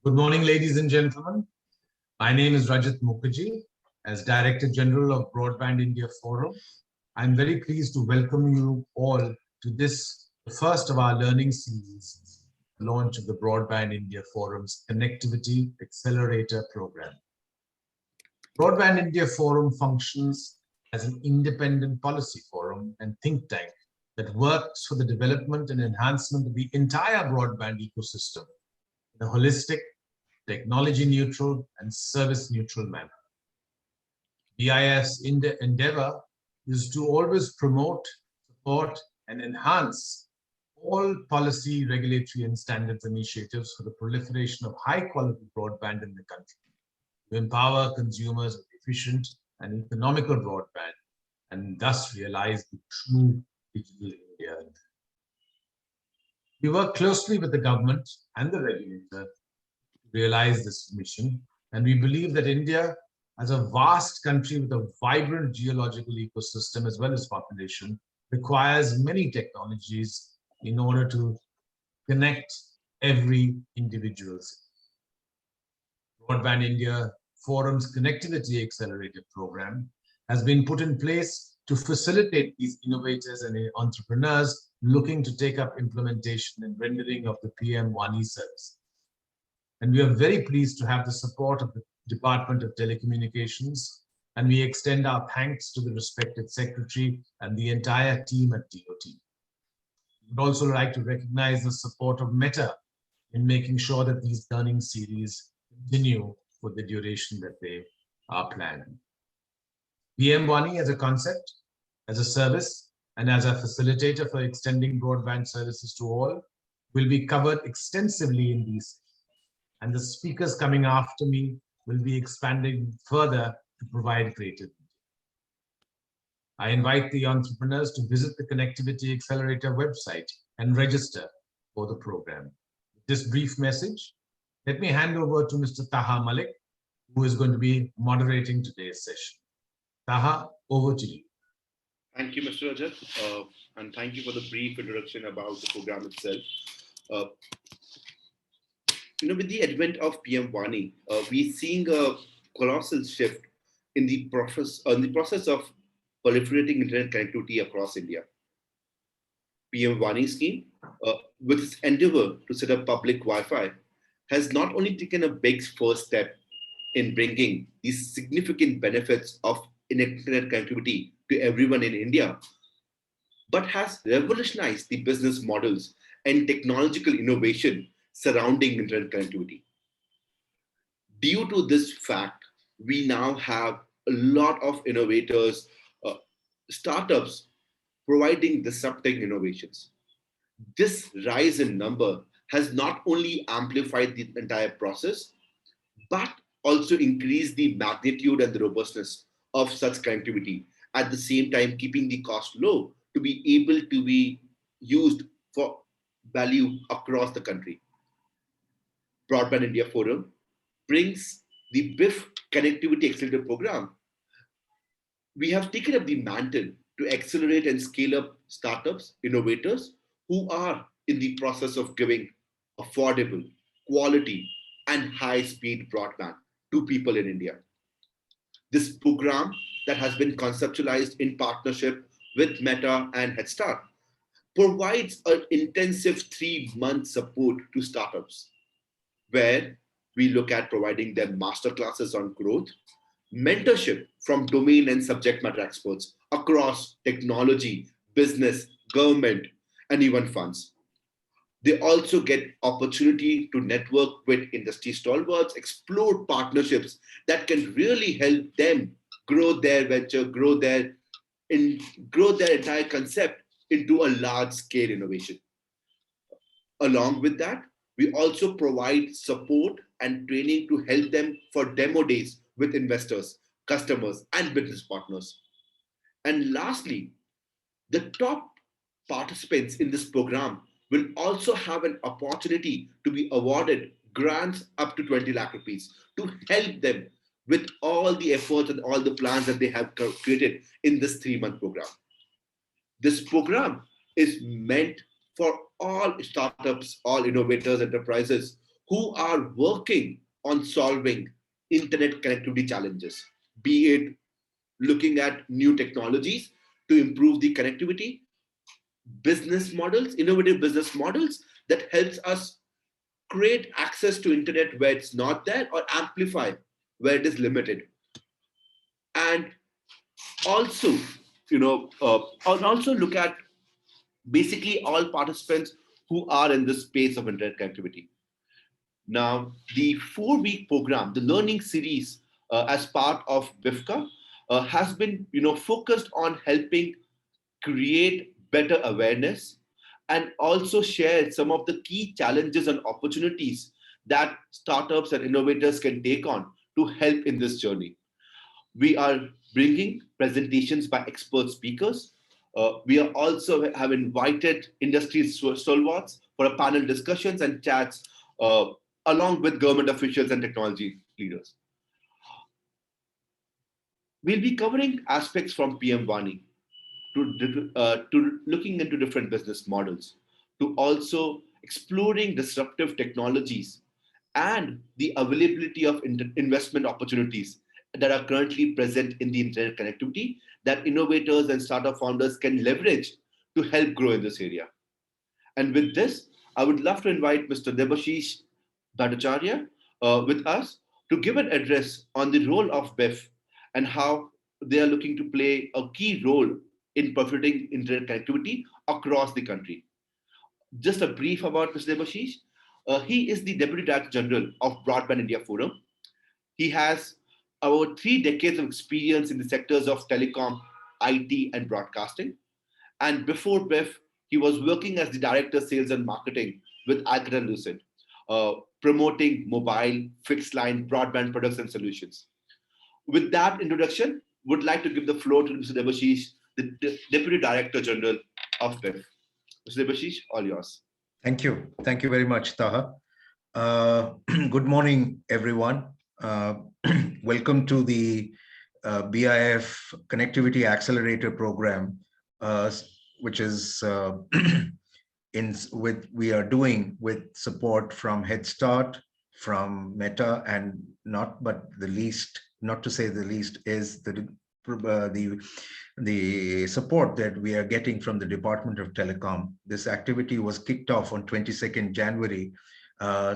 Good morning, ladies and gentlemen. My name is Rajat Mukherjee. As Director General of Broadband India Forum, I'm very pleased to welcome you all to this, the first of our learning series, the launch of the Broadband India Forum's Connectivity Accelerator program. Broadband India Forum functions as an independent policy forum and think tank that works for the development and enhancement of the entire broadband ecosystem in a holistic, technology-neutral, and service-neutral manner. BIF's endeavor is to always promote, support, and enhance all policy, regulatory, and standards initiatives for the proliferation of high-quality broadband in the country, to empower consumers with efficient and economical broadband, and thus realize the true digital India. We work closely with the government and the regulator realize this mission, and we believe that India, as a vast country with a vibrant geological ecosystem as well as population, requires many technologies in order to connect every individual. Broadband India Forum's Connectivity Accelerator program has been put in place to facilitate these innovators and entrepreneurs looking to take up implementation and rendering of the PM WANI service. And we are very pleased to have the support of the Department of Telecommunications, and we extend our thanks to the respected secretary and the entire team at DOT. We would also like to recognize the support of Meta in making sure that these learning series continue for the duration that they are planned. PM WANI as a concept, as a service, and as a facilitator for extending broadband services to all will be covered extensively in these. And the speakers coming after me will be expanding further to provide greater detail. I invite the entrepreneurs to visit the Connectivity Accelerator website and register for the program. With this brief message, let me hand over to Mr. Taha Malik, who is going to be moderating today's session. Taha, over to you. Thank you, Mr. Rajat, and thank you for the brief introduction about the program itself. With the advent of PM WANI, we're seeing a colossal shift in the process of proliferating internet connectivity across India. PM WANI scheme, with its endeavor to set up public Wi-Fi, has not only taken a big first step in bringing these significant benefits of internet connectivity to everyone in India, but has revolutionized the business models and technological innovation surrounding internet connectivity. Due to this fact, we now have a lot of innovators, startups providing disruptive innovations. This rise in number has not only amplified the entire process, but also increased the magnitude and the robustness of such connectivity, at the same time keeping the cost low to be able to be used for value across the country. Broadband India Forum brings the BIF Connectivity Accelerator program. We have taken up the mantle to accelerate and scale up startups, innovators who are in the process of giving affordable, quality, and high-speed broadband to people in India. This program that has been conceptualized in partnership with Meta and Head Start provides an intensive 3-month support to startups, where we look at providing them masterclasses on growth, mentorship from domain and subject matter experts across technology, business, government, and even funds. They also get opportunity to network with industry stalwarts, explore partnerships that can really help them grow their venture, grow their entire concept into a large-scale innovation. Along with that, we also provide support and training to help them for demo days with investors, customers, and business partners. And lastly, the top participants in this program will also have an opportunity to be awarded grants up to 20 lakh rupees to help them with all the efforts and all the plans that they have created in this 3-month program. This program is meant for all startups, all innovators, enterprises who are working on solving internet connectivity challenges, be it looking at new technologies to improve the connectivity, business models, innovative business models that helps us create access to internet where it's not there or amplify where it is limited. And also, also look at basically all participants who are in this space of internet connectivity. Now, the 4-week program, the learning series as part of BIFCA, has been focused on helping create better awareness and also share some of the key challenges and opportunities that startups and innovators can take on to help in this journey. We are bringing presentations by expert speakers. We are also have invited industry stalwarts for a panel discussions and chats along with government officials and technology leaders. We'll be covering aspects from PM WANI to looking into different business models, to also exploring disruptive technologies and the availability of investment opportunities that are currently present in the internet connectivity that innovators and startup founders can leverage to help grow in this area. And with this, I would love to invite Mr. Debashish Bhattacharya with us to give an address on the role of BEF and how they are looking to play a key role in perfecting internet connectivity across the country. Just a brief about Mr. Debashish. He is the Deputy Director General of Broadband India Forum. He has over 3 decades of experience in the sectors of telecom, IT, and broadcasting. And before BEF, he was working as the Director Sales and Marketing with Alcatel Lucent, promoting mobile, fixed line, broadband products and solutions. With that introduction, would like to give the floor to Mr. Debashish, the Deputy Director General of BEF. Mr. Debashish, all yours. Thank you. Thank you very much, Taha. Good morning, everyone. Welcome to the BIF Connectivity Accelerator program, which is we are doing with support from Head Start, from Meta, and not to say the least, is the support that we are getting from the Department of Telecom. This activity was kicked off on 22nd January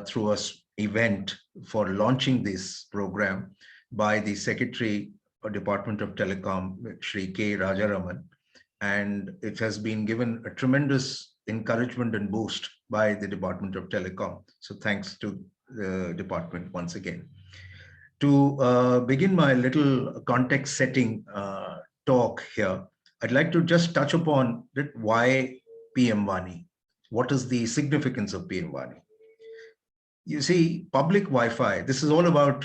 through an event for launching this program by the Secretary of Department of Telecom, Shri K. Rajaraman. And it has been given a tremendous encouragement and boost by the Department of Telecom. So thanks to the department once again. To begin my little context setting talk here, I'd like to just touch upon why PM WANI. What is the significance of PM WANI? You see, public Wi-Fi, this is all about,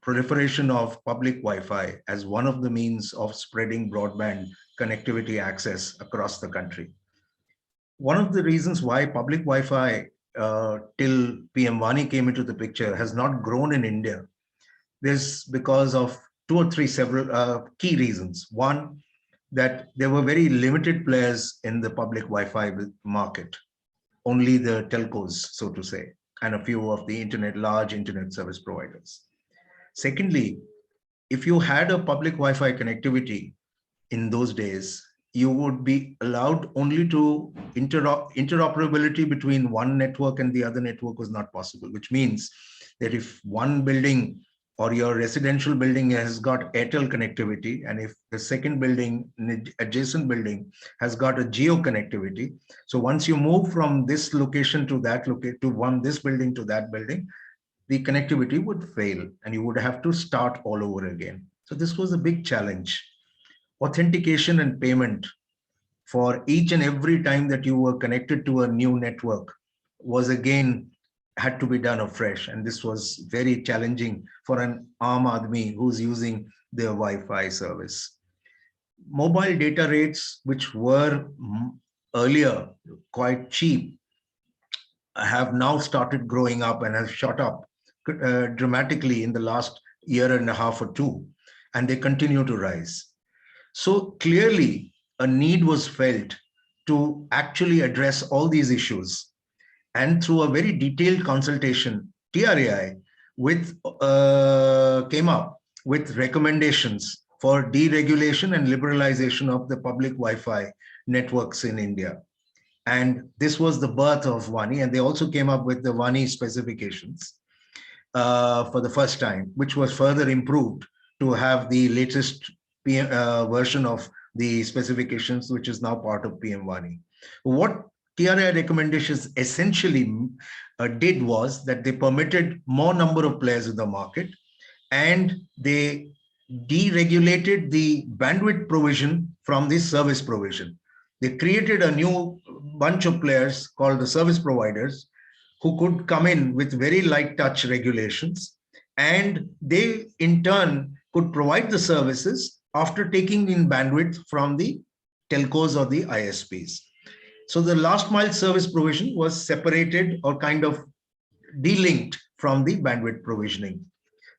proliferation of public Wi-Fi as one of the means of spreading broadband connectivity access across the country. One of the reasons why public Wi-Fi till PM WANI came into the picture has not grown in India. This because of several key reasons. One, that there were very limited players in the public Wi-Fi market, only the telcos, so to say, and a few of the large internet service providers. Secondly, if you had a public Wi-Fi connectivity in those days, you would be allowed only to interoperability between one network and the other network was not possible, which means that if one building or your residential building has got Airtel connectivity, and if the second building, adjacent building, has got a Geo connectivity, so once you move from this location to that location, this building to that building, the connectivity would fail and you would have to start all over again. So this was a big challenge. Authentication and payment for each and every time that you were connected to a new network was again had to be done afresh, and this was very challenging for an Aam Aadmi who's using their Wi-Fi service. Mobile data rates, which were earlier quite cheap, have now started growing up and have shot up dramatically in the last year and a half or two, and they continue to rise. So clearly, a need was felt to actually address all these issues. And through a very detailed consultation TRAI came up with recommendations for deregulation and liberalization of the public Wi-Fi networks in India. And this was the birth of WANI, and they also came up with the WANI specifications for the first time, which was further improved to have the latest version of the specifications, which is now part of PM WANI. What TRI recommendations essentially did was that they permitted more number of players in the market, and they deregulated the bandwidth provision from the service provision. They created a new bunch of players called the service providers who could come in with very light touch regulations, and they in turn could provide the services after taking in bandwidth from the telcos or the ISPs. So the last mile service provision was separated or kind of delinked from the bandwidth provisioning.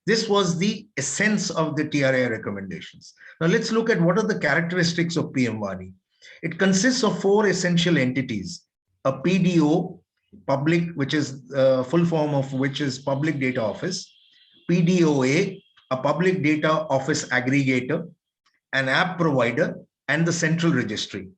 This was the essence of the TRI recommendations. Now let's look at what are the characteristics of PM WANI. It consists of four essential entities: a PDO, public, which is full form of which is Public Data Office; PDOA, a Public Data Office aggregator; an app provider; and the central registry.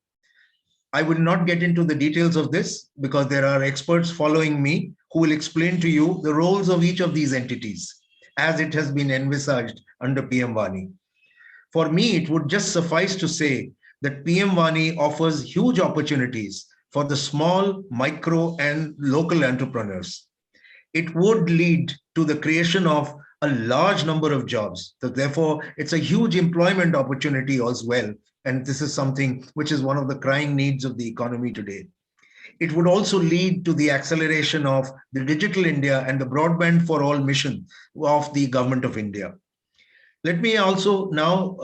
I will not get into the details of this because there are experts following me who will explain to you the roles of each of these entities as it has been envisaged under PM WANI. For me, it would just suffice to say that PM WANI offers huge opportunities for the small, micro, and local entrepreneurs. It would lead to the creation of a large number of jobs. So therefore, it's a huge employment opportunity as well. And this is something which is one of the crying needs of the economy today. It would also lead to the acceleration of the Digital India and the broadband for all mission of the government of India. Let me also now,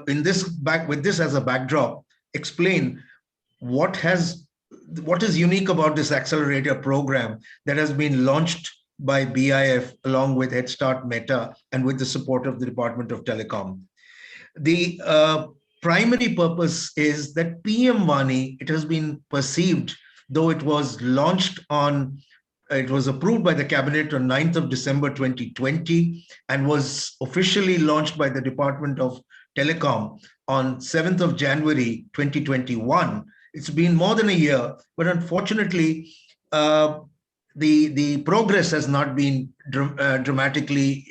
with this as a backdrop, explain what is unique about this accelerator program that has been launched by BIF along with Head Start Meta and with the support of the Department of Telecom. The primary purpose is that PM WANI, it has been perceived, though it was approved by the cabinet on 9th of December 2020 and was officially launched by the Department of Telecom on 7th of January 2021. It's been more than a year, but unfortunately, the progress has not been dramatically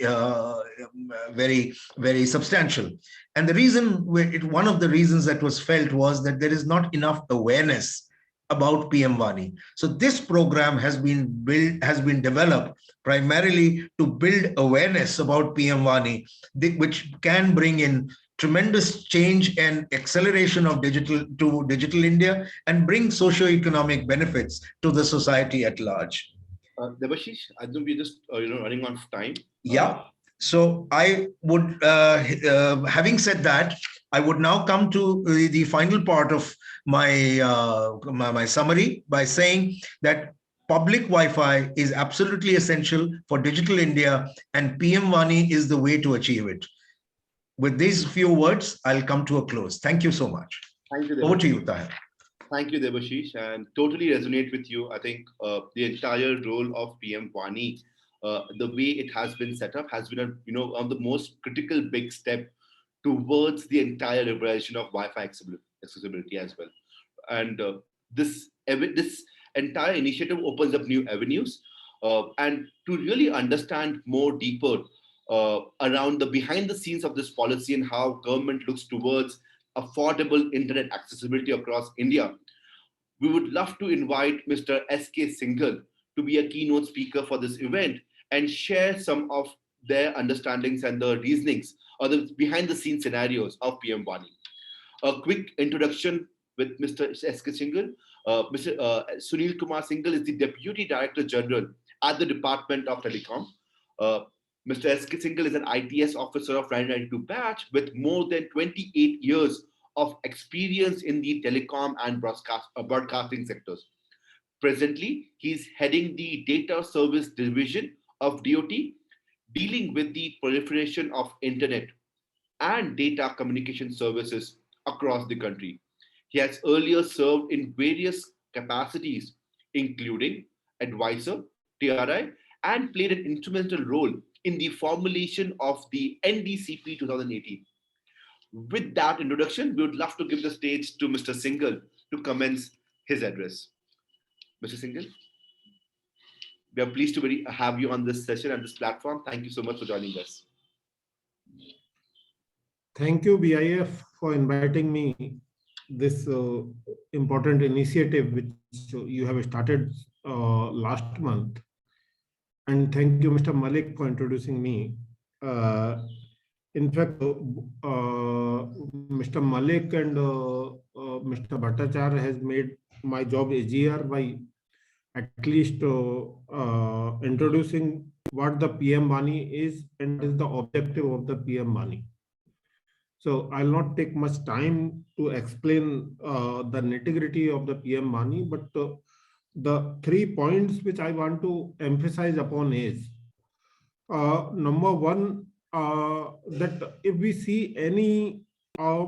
very, very substantial. And one of the reasons that was felt was that there is not enough awareness about PM WANI. So this program has been developed primarily to build awareness about PM WANI, which can bring in tremendous change and acceleration of digital India and bring socio-economic benefits to the society at large. Debashish, I think we're just running out of time. Yeah. So I would, having said that, I would now come to the final part of my summary by saying that public Wi-Fi is absolutely essential for digital India, and PM WANI is the way to achieve it. With these few words, I'll come to a close. Thank you so much. Thank you, Debashish. Over to you, Tahir. Thank you, Debashish, and totally resonate with you. I think the entire role of PM WANI, the way it has been set up, has been one of the most critical big step towards the entire liberalization of Wi-Fi accessibility as well. And this entire initiative opens up new avenues, and to really understand more deeper around the behind the scenes of this policy and how government looks towards affordable internet accessibility across India, we would love to invite Mr. S.K. Singhal to be a keynote speaker for this event and share some of their understandings and the reasonings or the behind the scenes scenarios of PM WANI. A quick introduction with Mr. S.K. Singhal. Mr. Sunil Kumar Singhal is the Deputy Director General at the Department of Telecom. Mr. S.K. Singhal is an ITS officer of 1992 batch with more than 28 years of experience in the telecom and broadcasting sectors. Presently, he's heading the Data Service Division of DOT, dealing with the proliferation of internet and data communication services across the country. He has earlier served in various capacities, including advisor, TRI, and played an instrumental role in the formulation of the NDCP 2018. With that introduction, we would love to give the stage to Mr. Singhal to commence his address. Mr. Singhal, we are pleased to have you on this session and this platform. Thank you so much for joining us. Thank you, BIF, for inviting me this important initiative which you have started last month. And thank you, Mr. Malik, for introducing me. In fact, Mr. Malik and Mr. Bhattacharya has made my job easier by at least introducing what the PM WANI is and what is the objective of the PM WANI. So I'll not take much time to explain the nitty-gritty of the PM WANI, but the 3 points which I want to emphasize upon is number one, that if we see any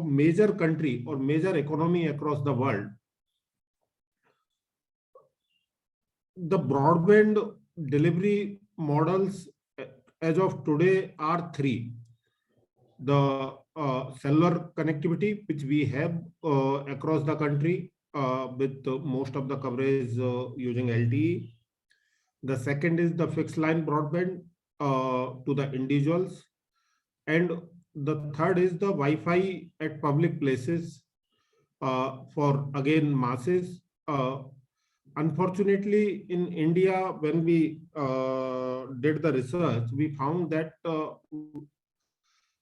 major country or major economy across the world, the broadband delivery models as of today are 3. The cellular connectivity, which we have across the country with most of the coverage using LTE. The second is the fixed line broadband to the individuals. And the third is the Wi-Fi at public places for, again, masses. Unfortunately, in India, when we did the research, we found that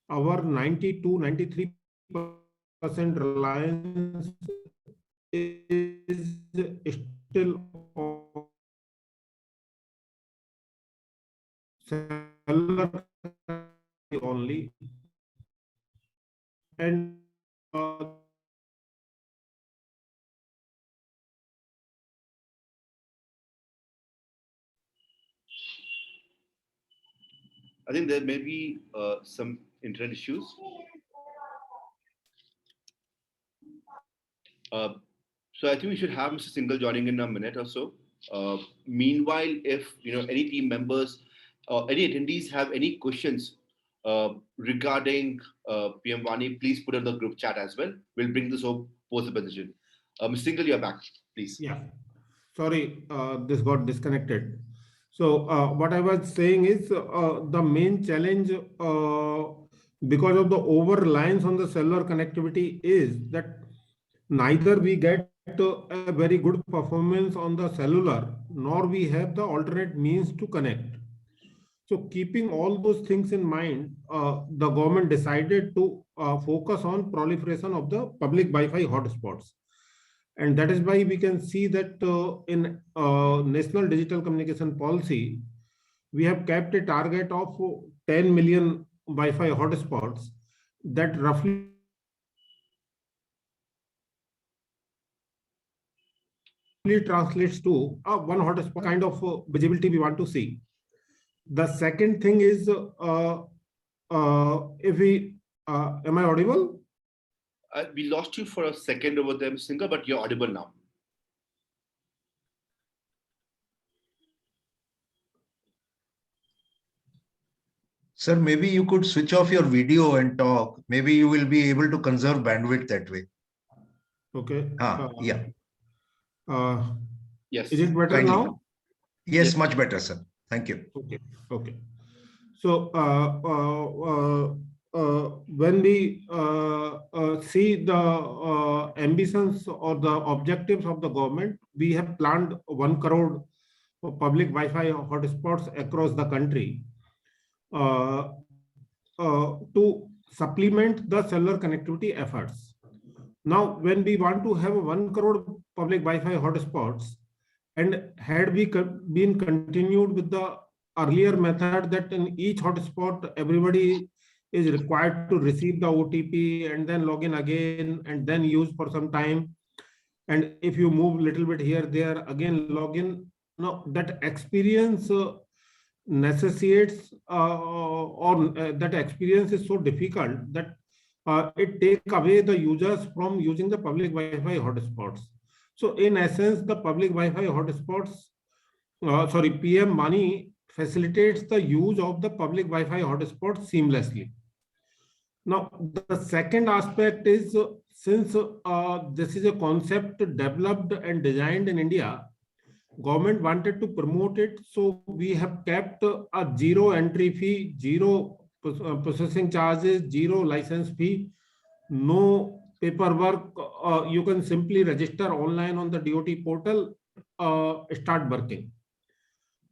our 92-93% reliance is still cellular only, and I think there may be some internet issues. So I think we should have Mr. Singhal joining in a minute or so. Meanwhile, if any team members or any attendees have any questions regarding PM WANI, please put in the group chat as well. We'll bring this up post the presentation. Mr. Singhal, you're back, please. Yeah, sorry, this got disconnected. So what I was saying is the main challenge because of the over-reliance on the cellular connectivity is that neither we get a very good performance on the cellular, nor we have the alternate means to connect. So keeping all those things in mind, the government decided to focus on proliferation of the public Wi-Fi hotspots. And that is why we can see that in National Digital Communication Policy, we have kept a target of 10 million Wi-Fi hotspots that roughly translates to one hotspot kind of visibility we want to see. The second thing is, if we, am I audible? We lost you for a second over there, Mr. Singhal, but you're audible now. Sir, maybe you could switch off your video and talk. Maybe you will be able to conserve bandwidth that way. Okay. Yeah. Yes. Is it better Kindly. now? Yes, much better, sir. Thank you. Okay. Okay. So when we see the ambitions or the objectives of the government, we have planned 1 crore public Wi-Fi hotspots across the country to supplement the cellular connectivity efforts. Now, when we want to have 1 crore public Wi-Fi hotspots, and had we been continued with the earlier method that in each hotspot everybody is required to receive the OTP and then log in again and then use for some time, and if you move a little bit here there again log in, now that experience necessitates that experience is so difficult that it takes away the users from using the public Wi-Fi hotspots. So in essence, the public Wi-Fi hotspots, PM WANI facilitates the use of the public Wi-Fi hotspot seamlessly. Now, the second aspect is since this is a concept developed and designed in India, government wanted to promote it, so we have kept a zero entry fee, zero processing charges, zero license fee, no paperwork. You can simply register online on the DOT portal, start working.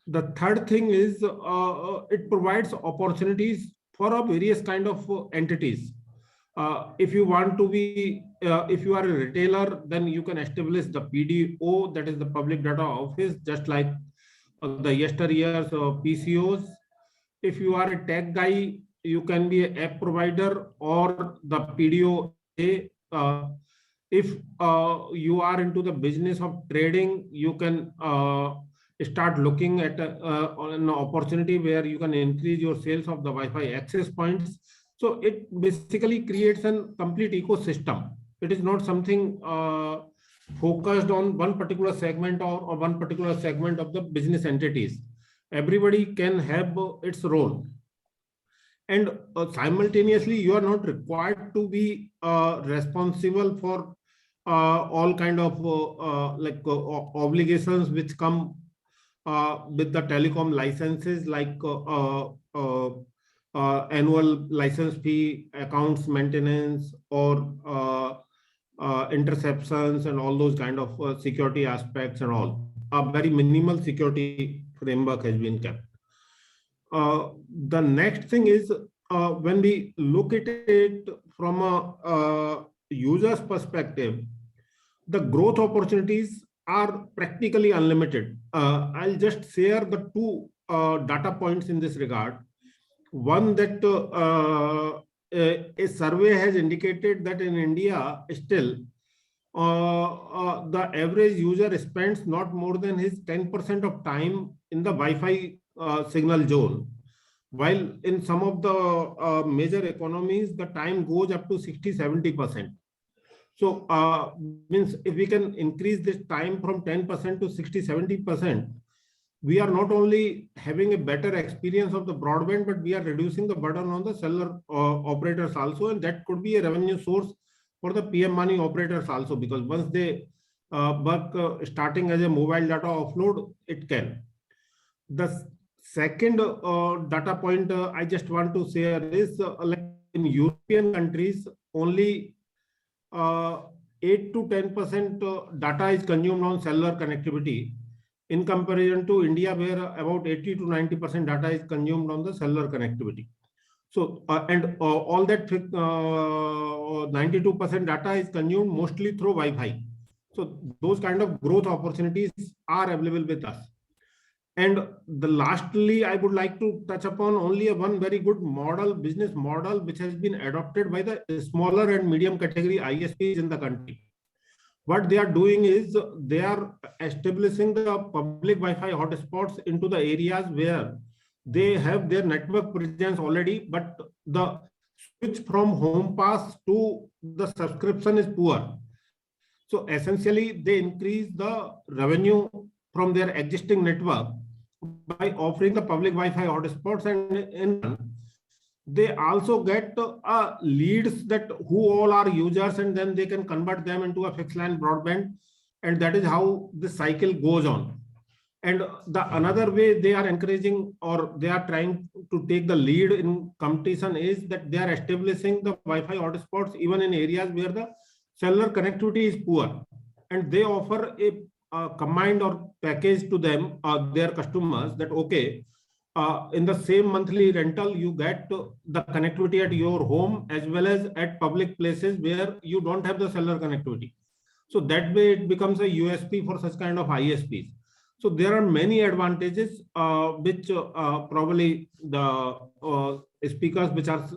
The third thing is it provides opportunities for a various kind of entities. If you want to be, if you are a retailer, then you can establish the PDO, that is the public data office, just like the yesteryears PCOs. If you are a tech guy, you can be an app provider or the PDO. If you are into the business of trading, you can start looking at an opportunity where you can increase your sales of the Wi-Fi access points. So it basically creates a complete ecosystem. It is not something focused on one particular segment or one particular segment of the business entities. Everybody can have its role. And simultaneously, you are not required to be responsible for all kind of obligations which come with the telecom licenses, like annual license fee, accounts maintenance, or interceptions, and all those kind of security aspects and all. A very minimal security framework has been kept. The next thing is when we look at it from a user's perspective, the growth opportunities are practically unlimited. I'll just share the two data points in this regard. One, that a survey has indicated that in India still the average user spends not more than his 10% of time in the Wi-Fi signal zone, while in some of the major economies the time goes up to 60-70%. So means if we can increase this time from 10% to 60-70%, we are not only having a better experience of the broadband, but we are reducing the burden on the cellular operators also, and that could be a revenue source for the PM WANI operators also, because once they work starting as a mobile data offload, it can. The second data point I just want to share is like in European countries, only 8 to 10% data is consumed on cellular connectivity, in comparison to India, where about 80 to 90% data is consumed on the cellular connectivity. So, all that 92% data is consumed mostly through Wi-Fi. So those kind of growth opportunities are available with us. And lastly, I would like to touch upon only one very good model, business model, which has been adopted by the smaller and medium category ISPs in the country. What they are doing is they are establishing the public Wi-Fi hotspots into the areas where they have their network presence already, but the switch from home pass to the subscription is poor. So essentially, they increase the revenue from their existing network by offering the public Wi-Fi hotspots, and in they also get leads that who all are users, and then they can convert them into a fixed line broadband, and that is how the cycle goes on. And the another way they are encouraging, or they are trying to take the lead in competition, is that they are establishing the Wi-Fi hotspots even in areas where the cellular connectivity is poor, and they offer a combined or package to them, their customers, that okay, in the same monthly rental, you get the connectivity at your home as well as at public places where you don't have the cellular connectivity. So that way it becomes a USP for such kind of ISPs. So there are many advantages which probably the speakers which are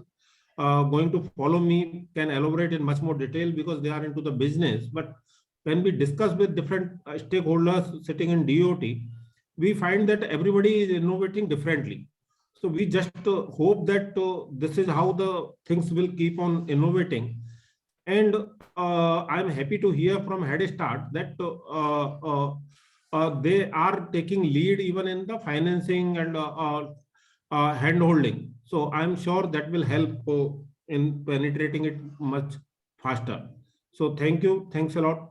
going to follow me can elaborate in much more detail, because they are into the business. But when we discuss with different stakeholders sitting in DOT, we find that everybody is innovating differently. So we just hope that this is how the things will keep on innovating. And I'm happy to hear from Head Start that they are taking lead even in the financing and hand holding. So I'm sure that will help in penetrating it much faster. So thank you. Thanks a lot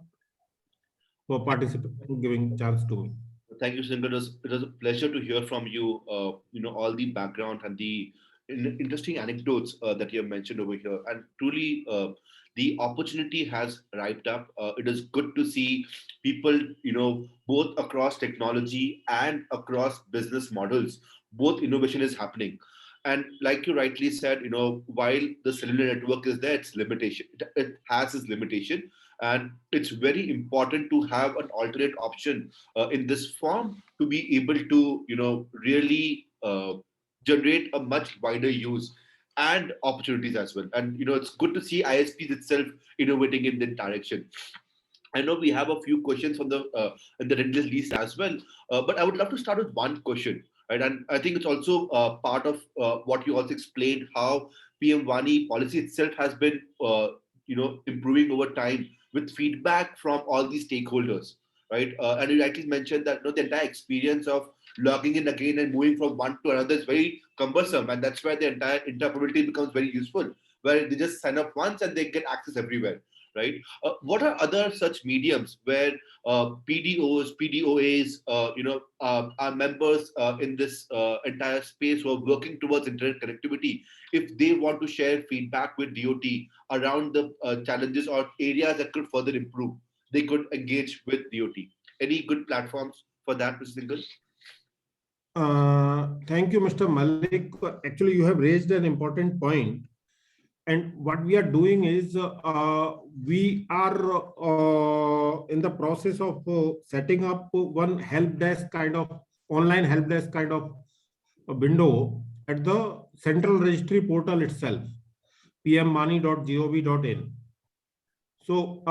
for participating, giving chance to me. Thank you, Sindhu. It was a pleasure to hear from you. All the background and the interesting anecdotes that you have mentioned over here, and truly, the opportunity has arrived up. It is good to see people, both across technology and across business models. Both innovation is happening, and like you rightly said, while the cellular network is there, its limitation. It has its limitation, and it's very important to have an alternate option in this form to be able to really generate a much wider use and opportunities as well. And it's good to see ISPs itself innovating in that direction. I know we have a few questions on the in the red list as well, but I would love to start with one question, right? And I think it's also part of what you also explained, how PM WANI policy itself has been improving over time with feedback from all these stakeholders, right? And you rightly mentioned that the entire experience of logging in again and moving from one to another is very cumbersome, and that's where the entire interoperability becomes very useful, where they just sign up once and they get access everywhere, right? What are other such mediums where PDOs, PDOAs, are members in this entire space who are working towards internet connectivity? If they want to share feedback with DOT around the challenges or areas that could further improve, they could engage with DOT. Any good platforms for that, Mr. Singhal? Thank you, Mr. Malik. Actually, you have raised an important point. And what we are doing is we are in the process of setting up one help desk kind of online help desk kind of a window at the central registry portal itself, pmmani.gov.in. So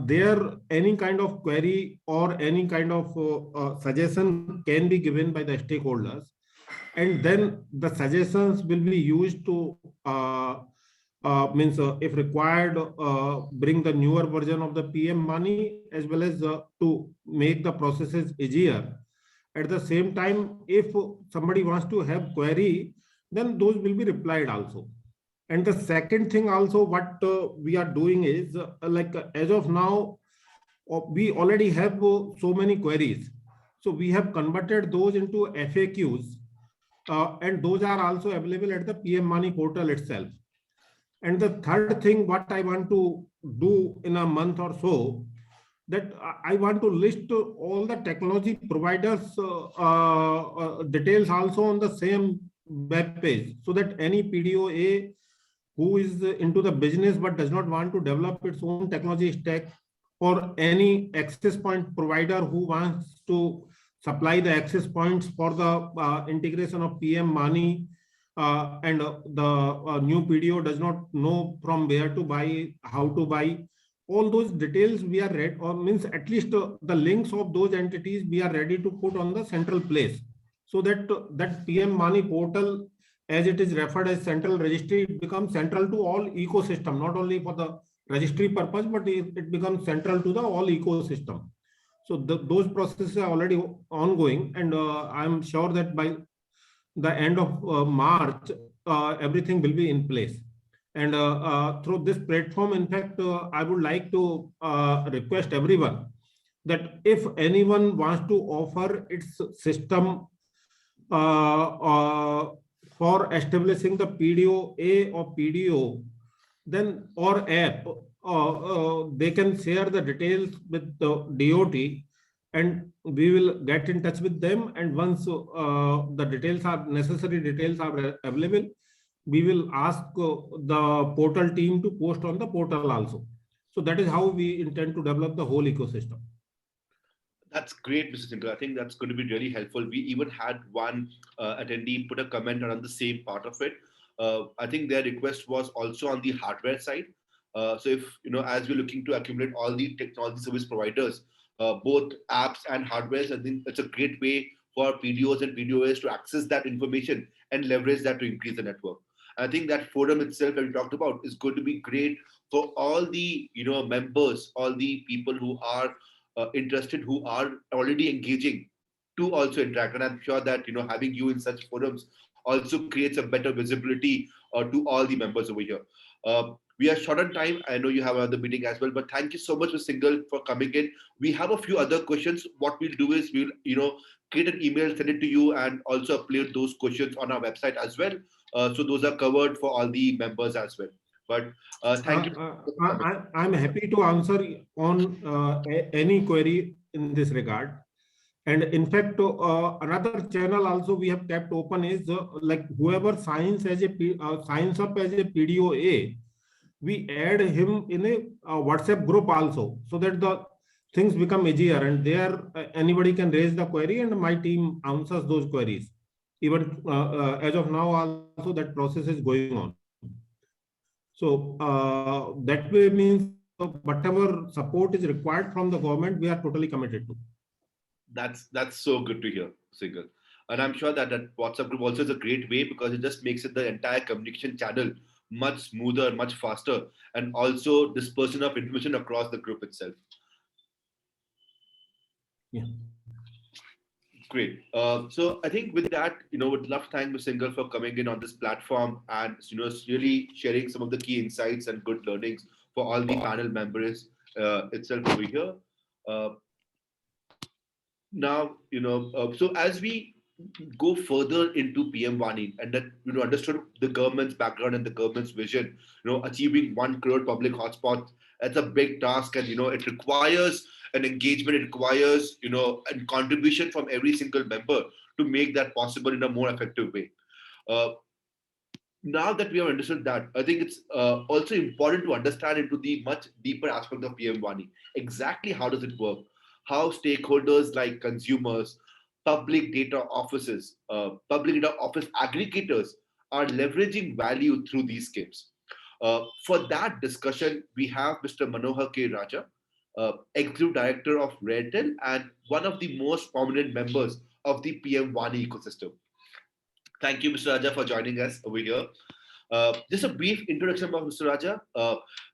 there any kind of query or any kind of suggestion can be given by the stakeholders, and then the suggestions will be used to means if required bring the newer version of the PM money, as well as to make the processes easier. At the same time, if somebody wants to have query, then those will be replied also. And the second thing also what we are doing is as of now, we already have so many queries. So we have converted those into FAQs, and those are also available at the PM Money portal itself. And the third thing, what I want to do in a month or so, that I want to list all the technology providers details also on the same web page, so that any PDOA who is into the business but does not want to develop its own technology stack, or any access point provider who wants to supply the access points for the integration of PM Money, and the new PDO does not know from where to buy, how to buy, all those details we are ready, or means at least the links of those entities we are ready to put on the central place, so that that PM Money portal, as it is referred as central registry, it becomes central to all ecosystem, not only for the registry purpose, but it becomes central to the all ecosystem. So those processes are already ongoing, and I'm sure that by the end of March, everything will be in place. And through this platform, in fact, I would like to request everyone that if anyone wants to offer its system for establishing the PDO-A or PDO, then or app, they can share the details with the DOT, and we will get in touch with them. And once the details are necessary details are available, we will ask the portal team to post on the portal also. So that is how we intend to develop the whole ecosystem. That's great, Mr. Singhal. I think that's going to be really helpful. We even had one attendee put a comment around the same part of it. I think their request was also on the hardware side. So if, as we're looking to accumulate all the technology service providers, both apps and hardware, I think it's a great way for PDOs and PDOs to access that information and leverage that to increase the network. I think that forum itself that we talked about is going to be great for all the members, all the people who are interested who are already engaging to also interact. And I'm sure that having you in such forums also creates a better visibility to all the members over here. We are short on time. I know you have another meeting as well, but thank you so much, Mr. Singhal, for coming in. We have a few other questions. What we'll do is we'll create an email, send it to you, and also upload those questions on our website as well. So those are covered for all the members as well. But thank you. I'm happy to answer on any query in this regard. And in fact, another channel also we have kept open is like whoever signs signs up as a PDOA, we add him in a WhatsApp group also, so that the things become easier, and there anybody can raise the query and my team answers those queries. Even as of now also that process is going on. So that way means whatever support is required from the government, we are totally committed to. That's so good to hear, Singhal. And I'm sure that that WhatsApp group also is a great way because it just makes it the entire communication channel much smoother, much faster, and also dispersion of information across the group itself. Yeah. Great. So I think with that, would love to thank Mr. Singhal for coming in on this platform and really sharing some of the key insights and good learnings for all the panel members itself over here. Now, so as we go further into PM WANI and that understood the government's background and the government's vision, achieving 1 crore public hotspots, that's a big task, and it requires an engagement, it requires a contribution from every single member to make that possible in a more effective way. Now that we have understood that, I think it's also important to understand into the much deeper aspect of PM WANI. Exactly how does it work? How stakeholders like consumers, public data offices, public data office aggregators are leveraging value through these schemes. For that discussion, we have Mr. Manohar K. Raja, Executive Director of Redtel and one of the most prominent members of the PM WANI ecosystem. Thank you, Mr. Raja, for joining us over here. Just a brief introduction about Mr. Raja.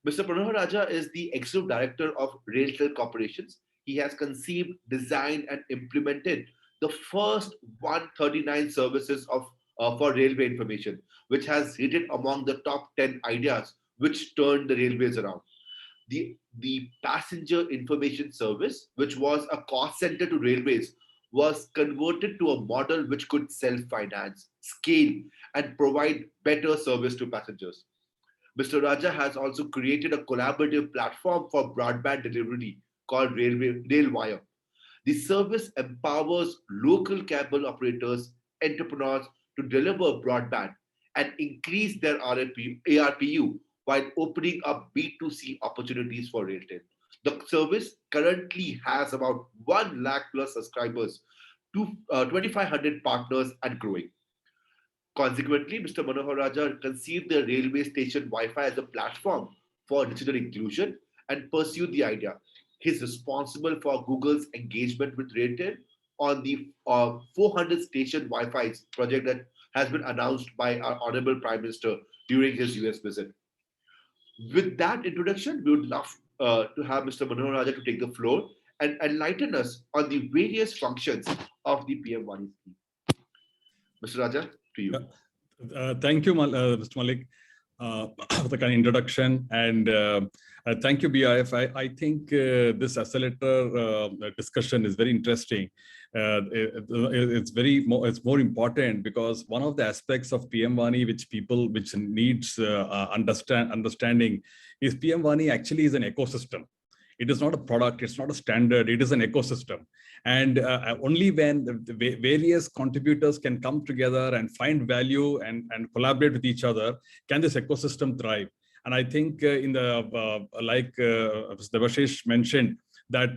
Mr. Manohar Raja is the Executive Director of Railtel Corporations. He has conceived, designed, and implemented the first 139 services for railway information, which has rated among the top 10 ideas which turned the railways around. The passenger information service, which was a cost center to railways, was converted to a model which could self-finance, scale, and provide better service to passengers. Mr. Raja has also created a collaborative platform for broadband delivery called Railwire. The service empowers local cable operators, entrepreneurs to deliver broadband and increase their ARPU while opening up B2C opportunities for Railtel. The service currently has about 1 lakh plus subscribers to 2,500 partners and growing. Consequently, Mr. Manohar Raja conceived the railway station Wi-Fi as a platform for digital inclusion and pursued the idea. He's responsible for Google's engagement with Railtel on the 400 station Wi-Fi project that has been announced by our Honorable Prime Minister during his US visit. With that introduction, we would love to have Mr. Manohar Raja to take the floor and enlighten us on the various functions of the PM WANI scheme. Mr. Raja, to you. Thank you, Mr. Malik, for the kind of introduction, and thank you, BIF. I think this accelerator discussion is very interesting. It's more important because one of the aspects of PM WANI which needs understanding is PM WANI actually is an ecosystem. It is not a product, it's not a standard, it is an ecosystem. And only when the various contributors can come together and find value and collaborate with each other, can this ecosystem thrive. And I think in the, like Debashish mentioned, that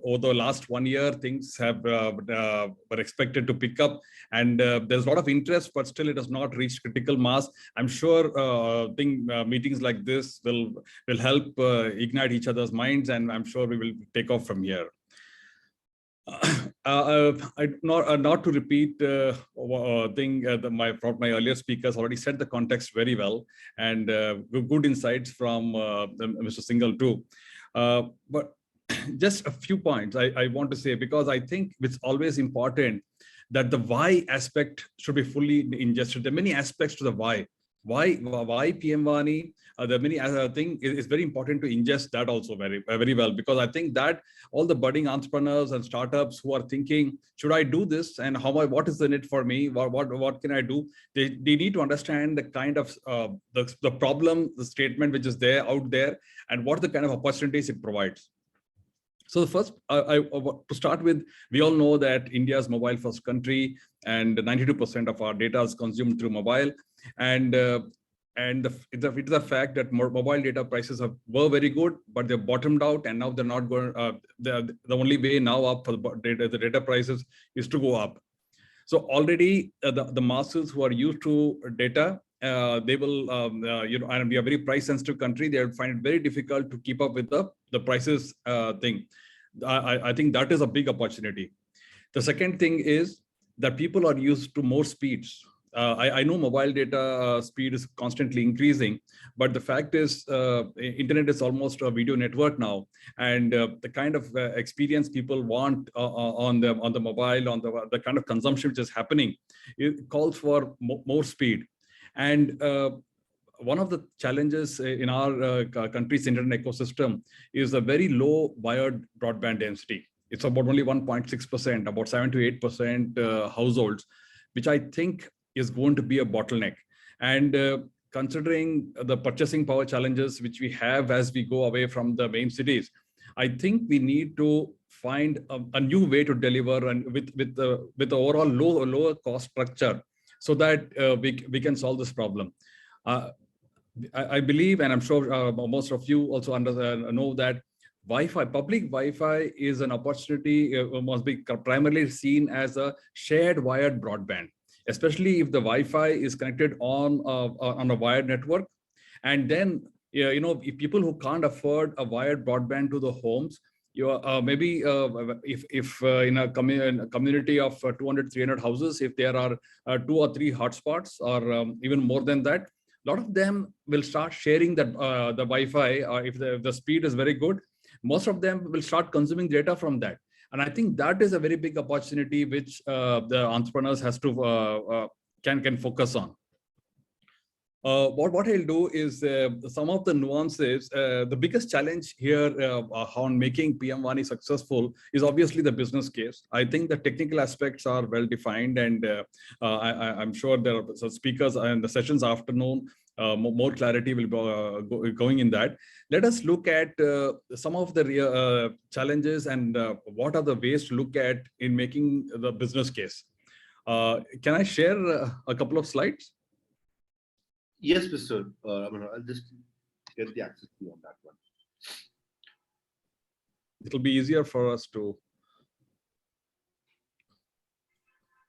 over the last 1 year, things have were expected to pick up, and there's a lot of interest, but still it has not reached critical mass. I'm sure meetings like this will help ignite each other's minds, and I'm sure we will take off from here. Not to repeat my earlier speakers already set the context very well, and good insights from Mr. Singhal too. But just a few points I want to say, because I think it's always important that the why aspect should be fully ingested. There are many aspects to the why. Why PM WANI? There are many other things. It's very important to ingest that also very well, because I think that all the budding entrepreneurs and startups who are thinking, should I do this, and what is the need for me? What can I do? They need to understand the kind of the problem, the statement which is there out there, and what the kind of opportunities it provides. So the first, to start with, we all know that India is mobile first country, and 92% of our data is consumed through mobile. And it is a fact that mobile data prices were very good, but they've bottomed out, and now they're not going. The only way now up for the data prices is to go up. So already the masses who are used to data, they will, and we are a very price sensitive country. They'll find it very difficult to keep up with the prices thing. I think that is a big opportunity. The second thing is that people are used to more speeds. I know mobile data speed is constantly increasing, but the fact is internet is almost a video network now, and the kind of experience people want on the mobile, on the kind of consumption which is happening, it calls for more speed. And one of the challenges in our country's internet ecosystem is a very low wired broadband density. It's about only 1.6%, about 7 to 8% households, which I think is going to be a bottleneck. And considering the purchasing power challenges which we have as we go away from the main cities, I think we need to find a new way to deliver, and with the overall lower cost structure, so that we can solve this problem. I believe, and I'm sure most of you also know that Wi-Fi, public Wi-Fi is an opportunity, must be primarily seen as a shared wired broadband, especially if the Wi-Fi is connected on a wired network. And then, if people who can't afford a wired broadband to the homes, maybe if in a community of 200, 300 houses, if there are 2 or 3 hotspots, or even more than that, a lot of them will start sharing that the Wi-Fi. If the speed is very good, most of them will start consuming data from that. And I think that is a very big opportunity which the entrepreneurs has to can focus on. What I'll do is some of the nuances. The biggest challenge here on making PM WANI successful is obviously the business case. I think the technical aspects are well defined, and I'm sure there are some speakers in the sessions afternoon. More clarity will be going in that. Let us look at some of the challenges and what are the ways to look at in making the business case. Can I share a couple of slides? Yes, Mr. I'll just get the access to you on that one. It'll be easier for us to.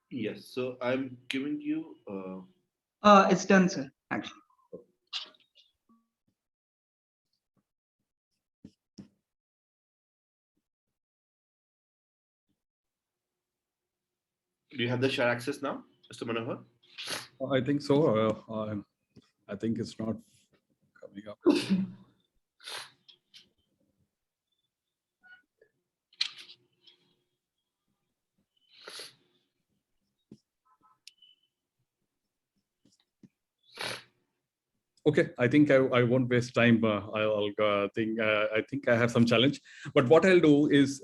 Yes, so I'm giving you. It's done, sir, actually. Do you have the share access now, Mr. Manohar? I think so. I think it's not coming up. Okay, I think I won't waste time. I think I have some challenge. But what I'll do is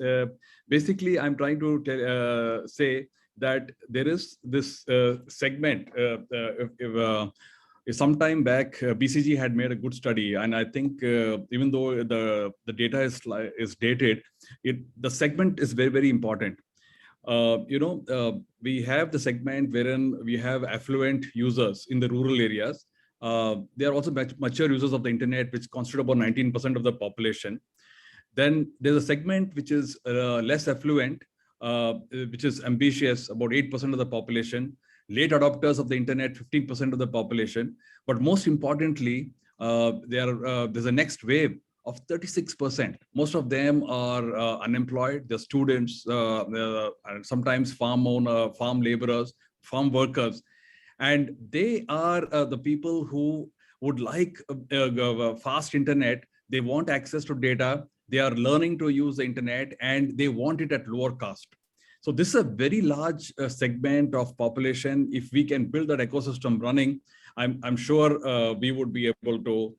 basically I'm trying to say that there is this segment. Some time back, BCG had made a good study, and I think even though the data is dated, the segment is very, very important. We have the segment wherein we have affluent users in the rural areas. They are also mature users of the internet, which constitute about 19% of the population. Then there's a segment which is less affluent, which is ambitious, about 8% of the population. Late adopters of the internet, 15% of the population. But most importantly, there's a next wave of 36%. Most of them are unemployed. They're students, and sometimes farm laborers, farm workers. And they are the people who would like fast internet. They want access to data, They are learning to use the internet and they want it at lower cost. So this is a very large segment of population. If we can build that ecosystem running, I'm sure we would be able to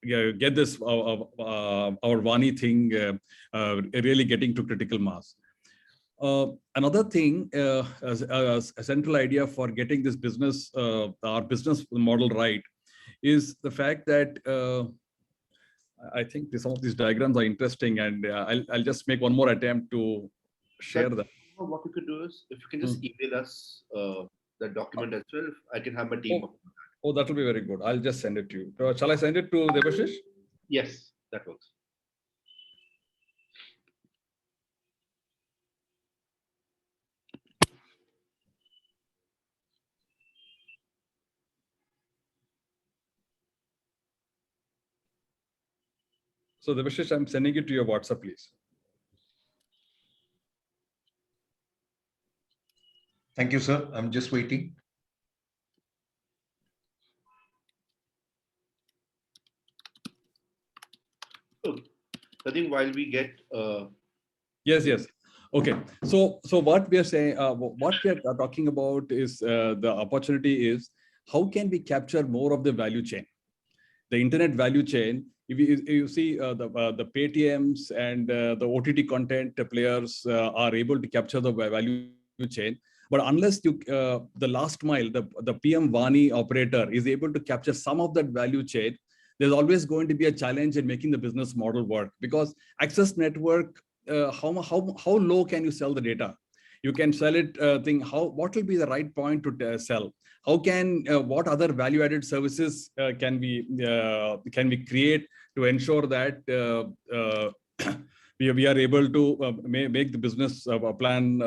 get this our WANI thing really getting to critical mass. Another thing, a central idea for getting this business, our business model right, is the fact that I think some of these diagrams are interesting, and I'll just make one more attempt to share that. What you could do is, if you can just email us the document as well, I can have my team. Oh, that will be very good. I'll just send it to you. Shall I send it to Debashish? Yes, that works. So Debashish, I'm sending it to your WhatsApp, please. Thank you, sir. I'm just waiting. So I think while we get Yes. Okay. So what we are saying, what we are talking about is the opportunity is how can we capture more of the value chain, the internet value chain. If you see the Paytms and the OTT content players are able to capture the value chain, but unless you the last mile, the PM WANI operator is able to capture some of that value chain, there's always going to be a challenge in making the business model work, because access network, how low can you sell the data? You can sell it, what will be the right point to sell? How can what other value-added services can we create to ensure that we are able to make the business plan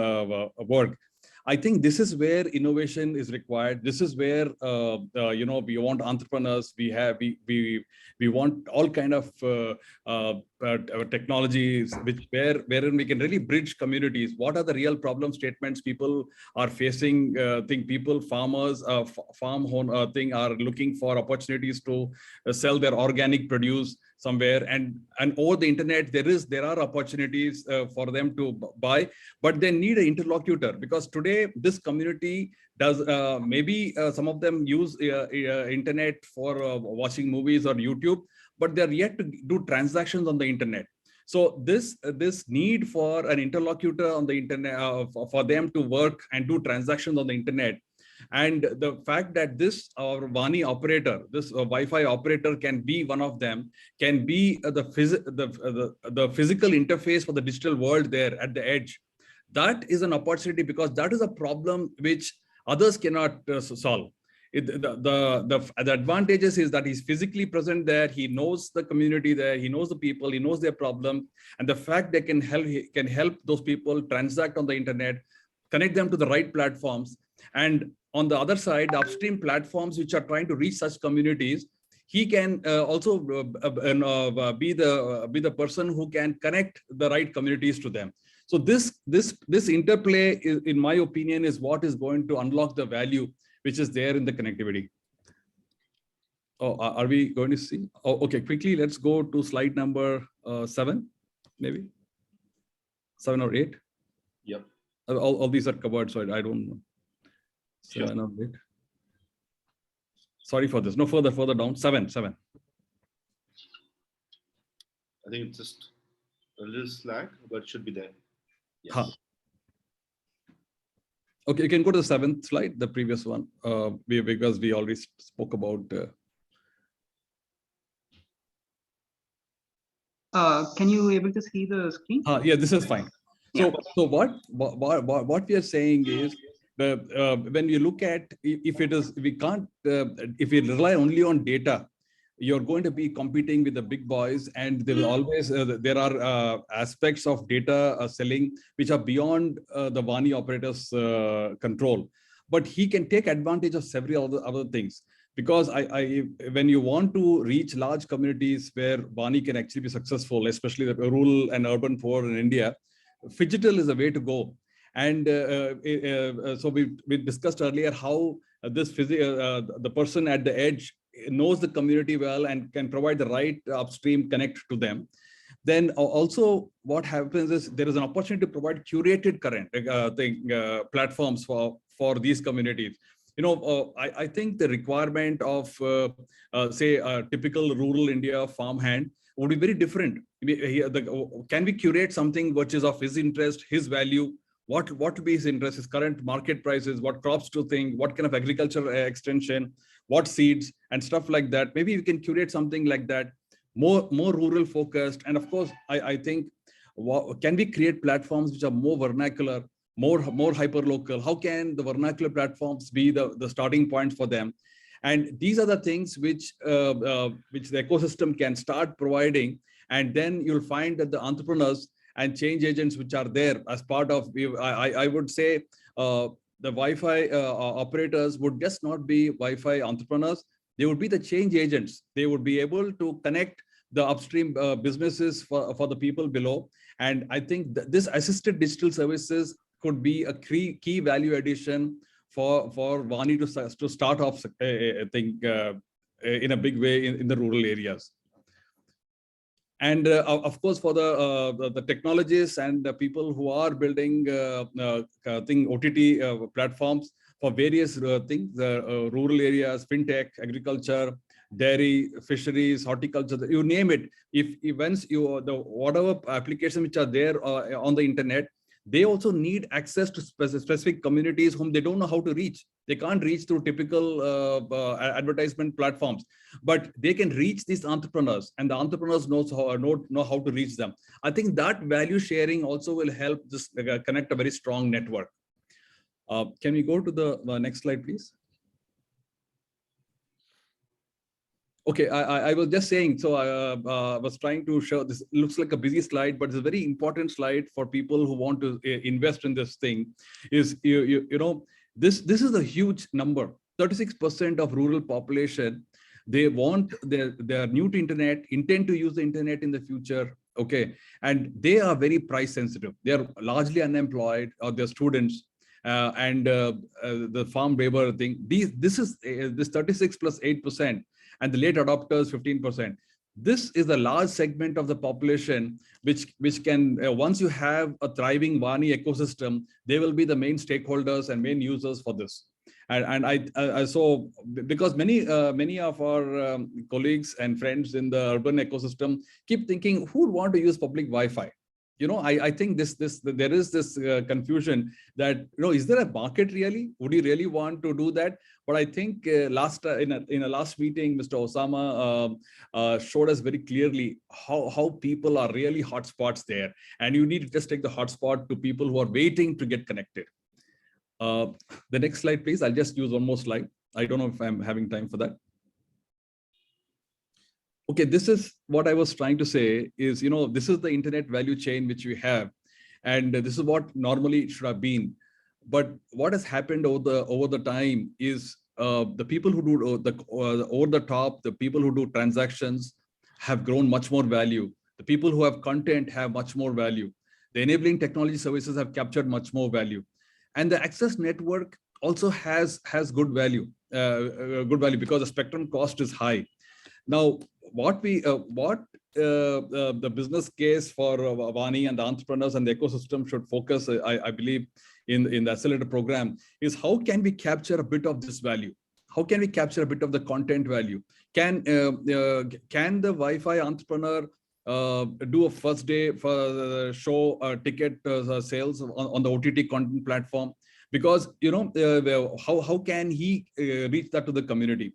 work? I think this is where innovation is required. This is where we want entrepreneurs. We want all kind of technologies wherein we can really bridge communities. What are the real problem statements people are facing? Farmers, farm are looking for opportunities to sell their organic produce somewhere, and over the internet there are opportunities for them to buy, but they need an interlocutor, because today this community does maybe some of them use internet for watching movies or YouTube, but they're yet to do transactions on the internet. So this need for an interlocutor on the internet for them to work and do transactions on the internet, and the fact that this our WANI operator, this Wi-Fi operator can be one of them, can be the physical interface for the digital world there at the edge. That is an opportunity, because that is a problem which others cannot solve. The advantages is that he's physically present there. He knows the community there. He knows the people. He knows their problem, and the fact they can help those people transact on the internet, connect them to the right platforms. And on the other side, the upstream platforms which are trying to reach such communities, he can also be the person who can connect the right communities to them. So this interplay, in my opinion, is what is going to unlock the value which is there in the connectivity. Oh, are we going to see? Oh, okay, quickly, let's go to slide number 7, maybe 7 or 8. Yep. All these are covered, so I don't know. 7 or 8. Sorry for this. No, further down. 7. I think it's just a little slack, but it should be there. Yes. Huh. Okay, you can go to the 7th slide, the previous one, because we already spoke about. Can you able to see the screen? Yeah, this is fine. So, Yeah. so what we are saying is, when you look at, if we rely only on data, you're going to be competing with the big boys, and there will always there are aspects of data selling which are beyond the WANI operator's control. But he can take advantage of several other things, because when you want to reach large communities where WANI can actually be successful, especially the rural and urban poor in India, phygital is a way to go. And so we discussed earlier how the person at the edge knows the community well and can provide the right upstream connect to them. Then also what happens is there is an opportunity to provide curated platforms for these communities. I think the requirement of say a typical rural India farmhand would be very different. Can we curate something which is of his interest, his value, what would be his interest, his current market prices, what crops to think, what kind of agriculture extension, what seeds and stuff like that. Maybe we can curate something like that, more rural focused. And of course, I think, can we create platforms which are more vernacular, more hyper local? How can the vernacular platforms be the starting point for them? And these are the things which the ecosystem can start providing. And then you'll find that the entrepreneurs and change agents which are there as part of, I would say, the Wi-Fi operators would just not be Wi-Fi entrepreneurs. They would be the change agents. They would be able to connect the upstream businesses for the people below. And I think this assisted digital services could be a key value addition for WANI to start off, I think, in a big way in the rural areas. And of course, for the technologists and the people who are building OTT platforms for various things, rural areas, fintech, agriculture, dairy, fisheries, horticulture, you name it. If once whatever applications which are there on the internet, they also need access to specific communities whom they don't know how to reach. They can't reach through typical advertisement platforms, but they can reach these entrepreneurs, and the entrepreneurs know how to reach them. I think that value sharing also will help this connect a very strong network. Can we go to the next slide, please? Okay, I was just saying, so I was trying to show, this looks like a busy slide, but it's a very important slide for people who want to invest in this thing. Is this is a huge number. 36% of rural population, they are new to internet, intend to use the internet in the future. Okay, and they are very price sensitive. They are largely unemployed, or they're students, and the farm labor thing. This 36 plus 8%. And the late adopters, 15%. This is a large segment of the population, which can, once you have a thriving WANI ecosystem, they will be the main stakeholders and main users for this. And I saw, because many of our colleagues and friends in the urban ecosystem keep thinking, who would want to use public Wi-Fi? I think there is this confusion that, is there a market really? Would you really want to do that? But I think in a last meeting, Mr. Osama showed us very clearly how people are really hotspots there. And you need to just take the hotspot to people who are waiting to get connected. The next slide, please. I'll just use one more slide. I don't know if I'm having time for that. Okay, this is what I was trying to say is, this is the internet value chain which we have. And this is what normally it should have been. But what has happened over the time is the people who do over the top, the people who do transactions have grown much more value. The people who have content have much more value. The enabling technology services have captured much more value. And the access network also has good value because the spectrum cost is high. Now, the business case for WANI and the entrepreneurs and the ecosystem should focus, I believe, in the Accelerator program, is how can we capture a bit of this value? How can we capture a bit of the content value? Can the Wi-Fi entrepreneur do a first day for show ticket sales on the OTT content platform? Because how can he reach that to the community?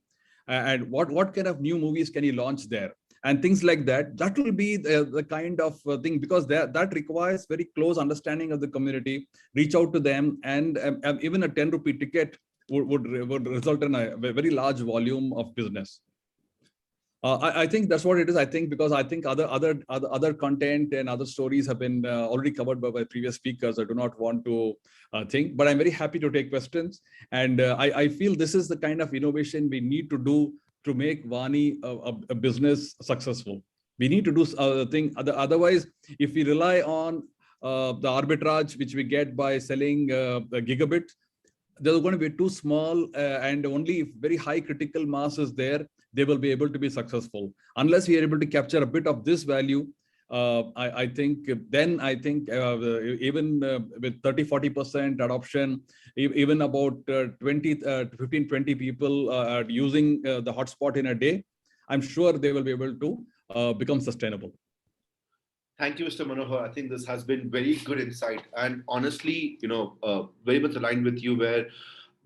And what kind of new movies can he launch there? And things like that. That will be the kind of thing, because that requires very close understanding of the community, reach out to them, and even a 10 rupee ticket would result in a very large volume of business. I think that's what it is. I think because I think other content and other stories have been already covered by previous speakers. I do not want to think, but I'm very happy to take questions. And I feel this is the kind of innovation we need to do to make WANI a business successful. We need to do a thing. Otherwise, if we rely on the arbitrage which we get by selling the gigabit, they're going to be too small, and only if very high critical mass is there, they will be able to be successful. Unless we are able to capture a bit of this value, I think then I think even with 30-40% adoption, even about 15-20 people using the hotspot in a day, I'm sure they will be able to become sustainable. Thank you, Mr. Manohar. I think this has been very good insight, and honestly, very much aligned with you, where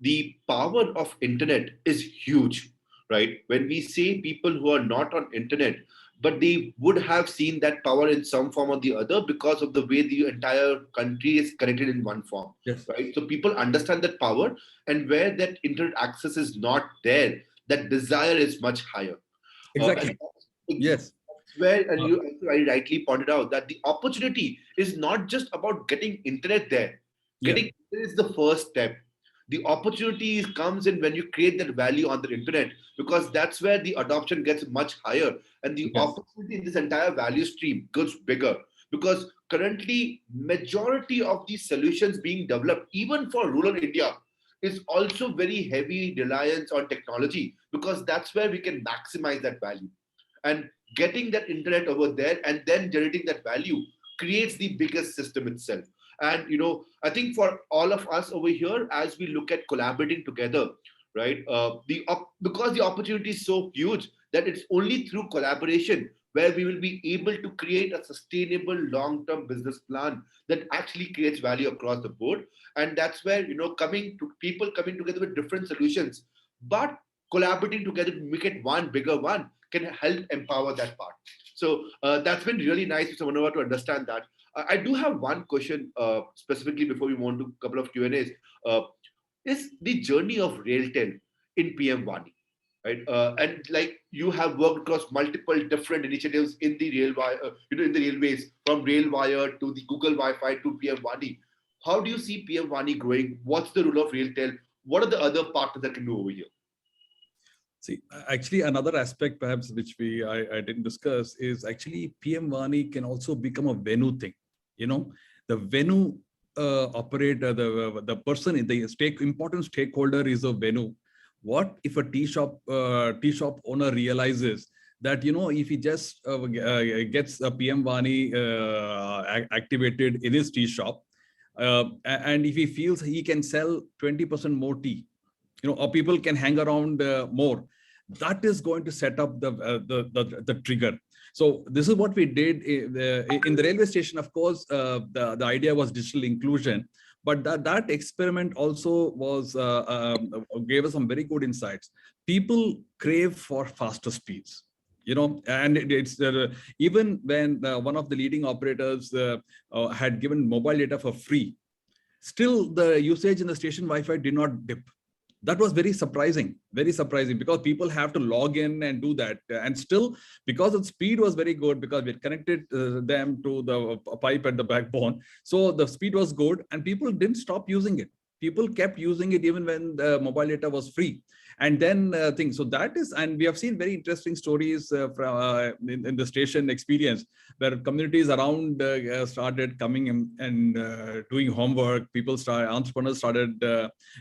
the power of internet is huge, right? When we say people who are not on internet, but they would have seen that power in some form or the other because of the way the entire country is connected in one form, Yes, right? So people understand that power, and where that internet access is not there, that desire is much higher. exactly. Yes. Where, and you very rightly pointed out that the opportunity is not just about getting internet there. Yeah. Getting internet is the first step. The opportunity comes in when you create that value on the internet, because that's where the adoption gets much higher, and the Yes. opportunity in this entire value stream gets bigger. Because currently, majority of these solutions being developed, even for rural India, is also very heavy reliance on technology, because that's where we can maximize that value. And getting that internet over there and then generating that value creates the biggest system itself. And I think for all of us over here, as we look at collaborating together, right, because the opportunity is so huge, that it's only through collaboration where we will be able to create a sustainable long-term business plan that actually creates value across the board. And that's where people coming together with different solutions, but collaborating together to make it one bigger one, can help empower that part. So that's been really nice, Mr. Manohar, to understand that. I do have one question specifically before we move on to a couple of Q&As. Is the journey of RailTel in PM WANI, right? And like you have worked across multiple different initiatives in the in the railways, from RailWire to the Google Wi-Fi to PM WANI. How do you see PM WANI growing? What's the role of RailTel? What are the other partners that can do over here? See, actually, another aspect perhaps which I didn't discuss is actually PM WANI can also become a venue thing. The venue operator, the person, the important stakeholder is a venue. What if a tea shop owner realizes that if he just gets a PM WANI activated in his tea shop, and if he feels he can sell 20% more tea, or people can hang around more, that is going to set up the trigger. So this is what we did in the railway station. Of course, the idea was digital inclusion, but that experiment also was gave us some very good insights. People crave for faster speeds, and it's even when one of the leading operators had given mobile data for free, still the usage in the station Wi-Fi did not dip. That was very surprising, because people have to log in and do that. And still, because the speed was very good, because we had connected them to the pipe at the backbone, so the speed was good and people didn't stop using it. People kept using it even when the mobile data was free. And then things, so that is, and we have seen very interesting stories from in the station experience, where communities around started coming in and doing homework. Entrepreneurs started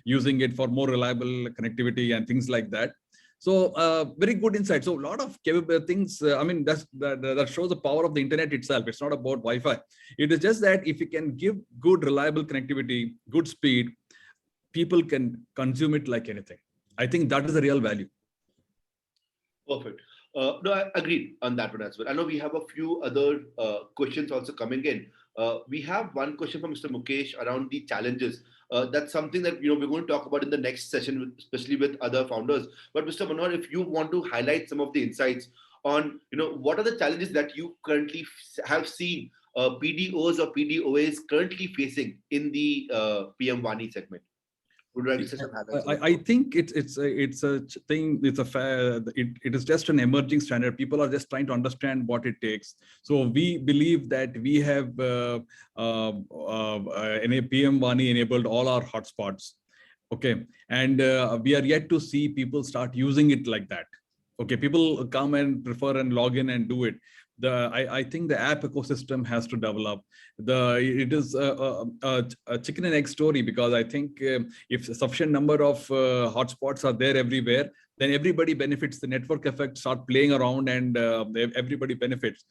using it for more reliable connectivity and things like that. So very good insight. So a lot of things, that shows the power of the internet itself. It's not about Wi-Fi. It is just that if you can give good, reliable connectivity, good speed, people can consume it like anything. I think that is the real value. Perfect. No, I agree on that one as well. I know we have a few other questions also coming in. We have one question from Mr. Mukesh around the challenges. That's something that we're going to talk about in the next session, especially with other founders. But Mr. Manohar, if you want to highlight some of the insights on, what are the challenges that you currently have seen PDOs or PDOAs currently facing in the PM WANI segment? I think it's a thing. It is just an emerging standard. People are just trying to understand what it takes. So we believe that we have PM WANI enabled all our hotspots. Okay, and we are yet to see people start using it like that. Okay, people come and prefer and log in and do it. I think the app ecosystem has to develop. It is a chicken and egg story, because I think if a sufficient number of hotspots are there everywhere, then everybody benefits. The network effect start playing around, and everybody benefits.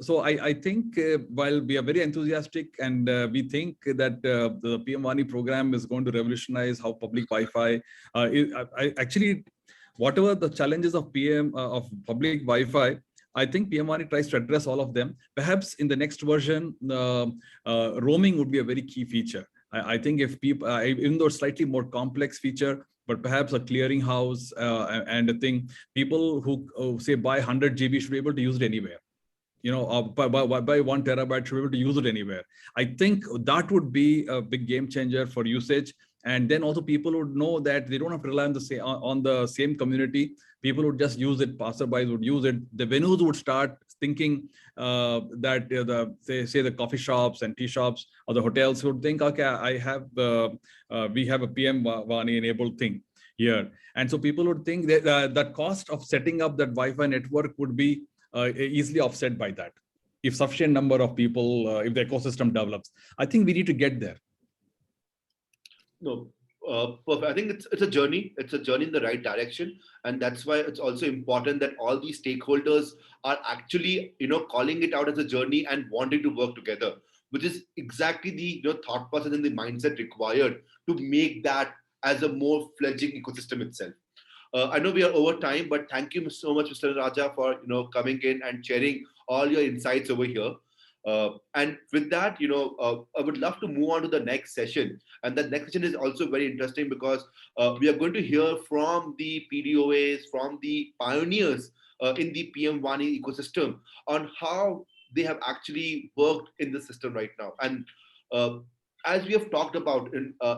So I think while we are very enthusiastic, and we think that the PM-WANI program is going to revolutionize how public Wi-Fi actually, whatever the challenges of public Wi-Fi, I think PM-WANI tries to address all of them. Perhaps in the next version, roaming would be a very key feature. I think if people, even though it's slightly more complex feature, but perhaps a clearinghouse and a thing, people who say buy 100 GB should be able to use it anywhere. By 1 terabyte should be able to use it anywhere. I think that would be a big game changer for usage. And then also people would know that they don't have to rely on the same community. People would just use it. Passerbys would use it. The venues would start thinking that say the coffee shops and tea shops or the hotels would think, okay, we have a PM-WANI enabled thing here. And so people would think that that cost of setting up that Wi-Fi network would be easily offset by that. If sufficient number of people, if the ecosystem develops, I think we need to get there. No, perfect. I think it's a journey. It's a journey in the right direction, and that's why it's also important that all these stakeholders are actually, calling it out as a journey and wanting to work together, which is exactly the thought process and the mindset required to make that as a more fledgling ecosystem itself. I know we are over time, but thank you so much, Mr. Raja, for coming in and sharing all your insights over here. And with that, I would love to move on to the next session. And that next session is also very interesting because we are going to hear from the PDOAs, from the pioneers in the PM-WANI ecosystem on how they have actually worked in the system right now. And as we have talked about,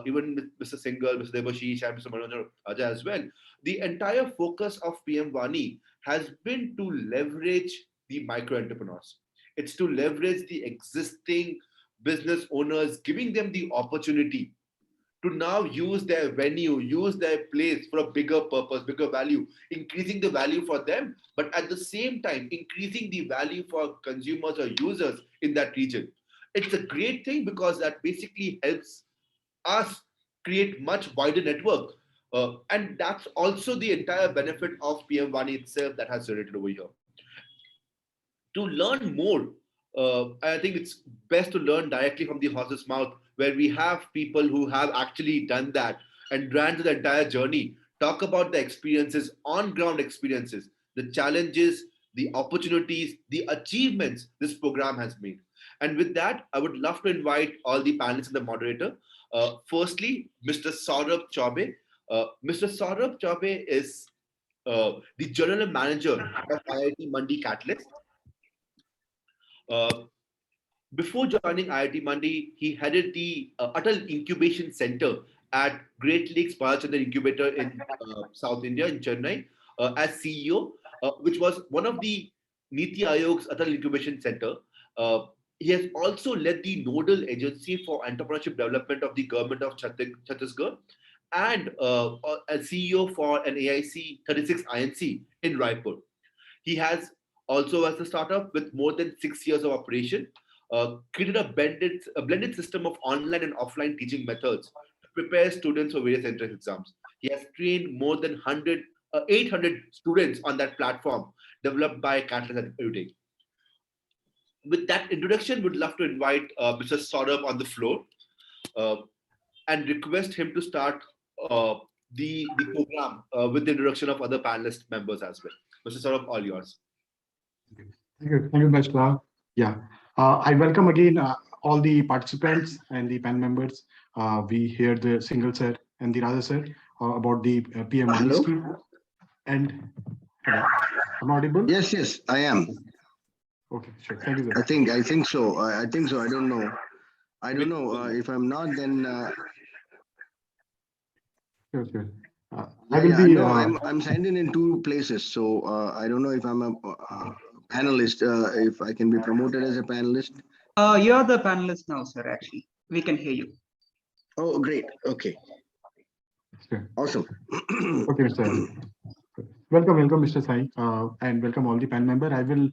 even with Mr. Singhal, Mr. Debashish, and Mr. Manohar Raja as well, the entire focus of PM-WANI has been to leverage the micro entrepreneurs. It's to leverage the existing business owners, giving them the opportunity to now use their venue, use their place for a bigger purpose, bigger value, increasing the value for them, but at the same time, increasing the value for consumers or users in that region. It's a great thing because that basically helps us create much wider network. And that's also the entire benefit of PM-WANI itself that has generated over here. To learn more, I think it's best to learn directly from the horse's mouth, where we have people who have actually done that and ran through the entire journey, talk about the experiences, on-ground experiences, the challenges, the opportunities, the achievements this program has made. And with that, I would love to invite all the panelists and the moderator. Firstly, Mr. Saurabh Chaube. Mr. Saurabh Chaube is the General Manager of IIT Mandi Catalyst. Before joining IIT Mandi, he headed the Atal Incubation Center at Great Lakes Balachandran Incubator in South India, in Chennai, as CEO, which was one of the Niti Aayog's Atal Incubation Center. He has also led the nodal agency for entrepreneurship development of the government of Chhattisgarh, and as CEO for an AIC 36 INC in Raipur. He has also, as a startup with more than 6 years of operation, created a blended system of online and offline teaching methods to prepare students for various entrance exams. He has trained more than 800 students on that platform developed by Catalyst Edutech. With that introduction, we'd love to invite Mr. Saurabh on the floor and request him to start the program with the introduction of other panelist members as well. Mr. Saurabh, all yours. Thank you, Bashla. Yeah, I welcome again all the participants and the panel members. We hear the Singhal sir and the Raja sir about the PM-WANI scheme. And am I audible? Yes, I am. Okay, sure. Thank you, sir. I think so. I think so. I don't know. If I'm not, then. Sure. I will be. No, I'm signed in 2 places, so I don't know if I'm a panelist. If I can be promoted as a panelist. You're the panelist now, sir. Actually, we can hear you. Oh, great. Okay. Sure. Awesome. Okay, sir. Welcome, Mr. Sai, and welcome all the panel member. I will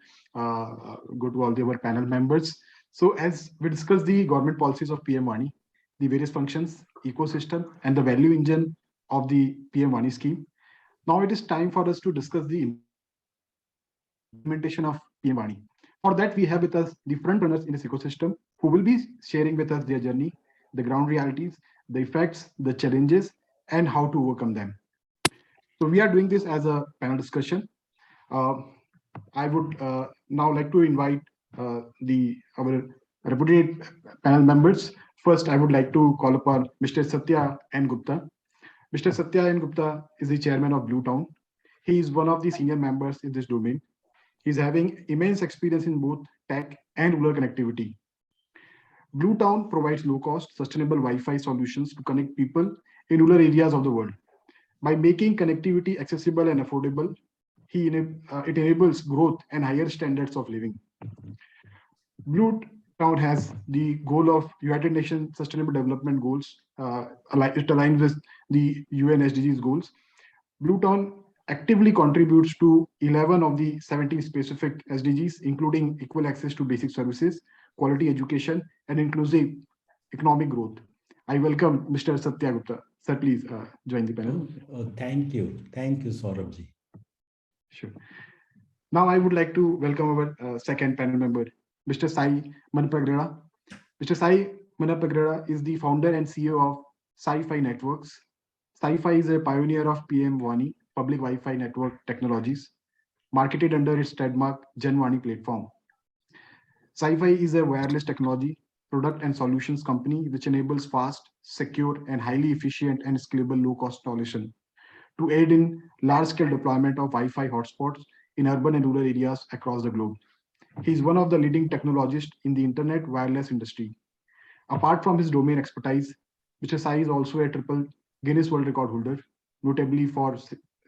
go to all the our panel members. So as we discuss the government policies of PM WANI, the various functions, ecosystem, and the value engine of the PM WANI scheme, now it is time for us to discuss the implementation of PM WANI. For that, we have with us the front runners in this ecosystem who will be sharing with us their journey, the ground realities, the effects, the challenges, and how to overcome them. So we are doing this as a panel discussion. Uh, I would now like to invite the our reputed panel members. First, I would like to call upon Mr. Satya N. Gupta. Mr. Satya N. Gupta is the chairman of Blue Town. He is one of the senior members in this domain. He's having immense experience in both tech and rural connectivity. Blue Town provides low-cost, sustainable Wi-Fi solutions to connect people in rural areas of the world. By making connectivity accessible and affordable, it enables growth and higher standards of living. Blue Town has the goal of United Nations Sustainable Development Goals. It aligns with the UN SDGs goals. Blue Town actively contributes to 11 of the 17 specific SDGs, including equal access to basic services, quality education, and inclusive economic growth. I welcome Mr. Satya Gupta. Sir, please join the panel. Thank you. Thank you, Saurabh. Sure. Now I would like to welcome our second panel member, Mr. Sai Manapagrada. Mr. Sai Manapagrada is the founder and CEO of Sci-Fi Networks. Sci-Fi is a pioneer of PM WANI, public Wi-Fi network technologies, marketed under its trademark Gen WANI platform. Sci-Fi is a wireless technology, product and solutions company which enables fast, secure, and highly efficient and scalable low-cost solution to aid in large-scale deployment of Wi-Fi hotspots in urban and rural areas across the globe. He is one of the leading technologists in the internet wireless industry. Apart from his domain expertise, Mr. Sai is also a triple Guinness World Record holder, notably for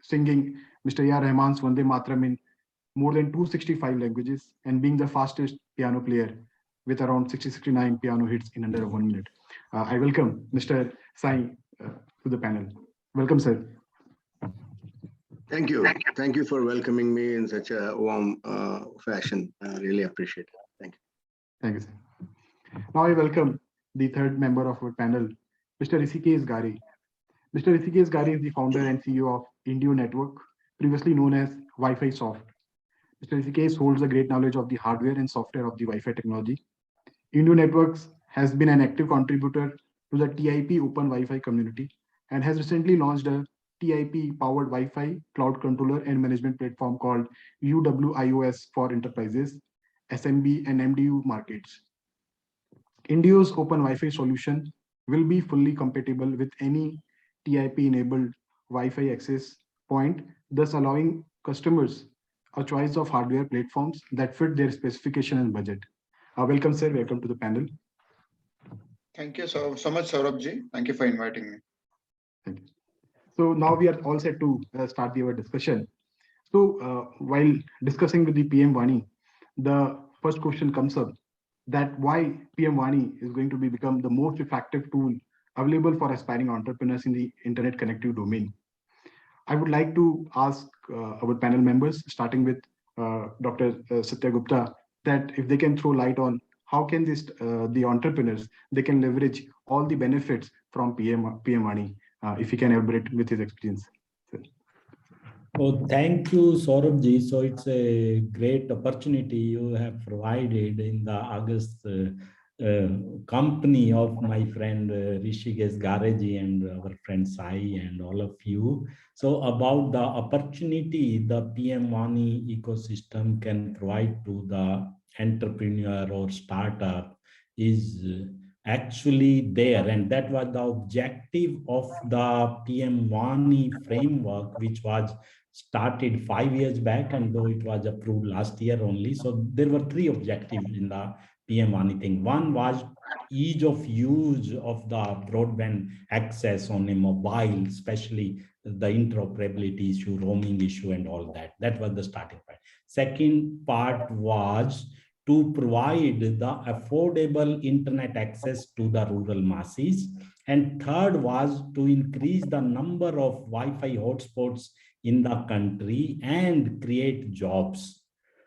singing Mr. A.R. Rahman's Vande Mataram in more than 265 languages and being the fastest piano player with around 69 piano hits in under 1 minute. I welcome Mr. Sai to the panel. Welcome, sir. Thank you. Thank you for welcoming me in such a warm fashion. I really appreciate it. Thank you. Thank you, sir. Now I welcome the third member of our panel, Mr. Rishikesh Gare. Mr. Rishikesh Gare is the founder and CEO of Indio Network, previously known as Wi-Fi Soft. Mr. Rishikesh holds a great knowledge of the hardware and software of the Wi-Fi technology. Indio Networks has been an active contributor to the TIP Open Wi-Fi community and has recently launched a TIP-powered Wi-Fi cloud controller and management platform called UWIOS for enterprises, SMB, and MDU markets. Indio's open Wi-Fi solution will be fully compatible with any TIP-enabled Wi-Fi access point, thus allowing customers a choice of hardware platforms that fit their specification and budget. Welcome, sir. Welcome to the panel. Thank you so much, Saurabh. Thank you for inviting me. Thank you. So now we are all set to start our discussion. So while discussing with the PM WANI, the first question comes up that why PM WANI is going to become the most effective tool available for aspiring entrepreneurs in the internet connectivity domain. I would like to ask our panel members, starting with Dr. Satya Gupta, that if they can throw light on how can the entrepreneurs, they can leverage all the benefits from PM WANI, if he can elaborate with his experience. Oh, thank you, Saurabh. So it's a great opportunity you have provided in the August company of my friend Rishikesh Gareji and our friend Sai and all of you. So about the opportunity the PM WANI ecosystem can provide to the entrepreneur or startup is actually there, and that was the objective of the PM WANI framework, which was started 5 years back, and though it was approved last year only. So there were 3 objectives in the PM WANI thing. One was ease of use of the broadband access on a mobile, especially the interoperability issue, roaming issue, and all that. That was the starting point. Second part was to provide the affordable internet access to the rural masses. And third was to increase the number of Wi-Fi hotspots in the country and create jobs.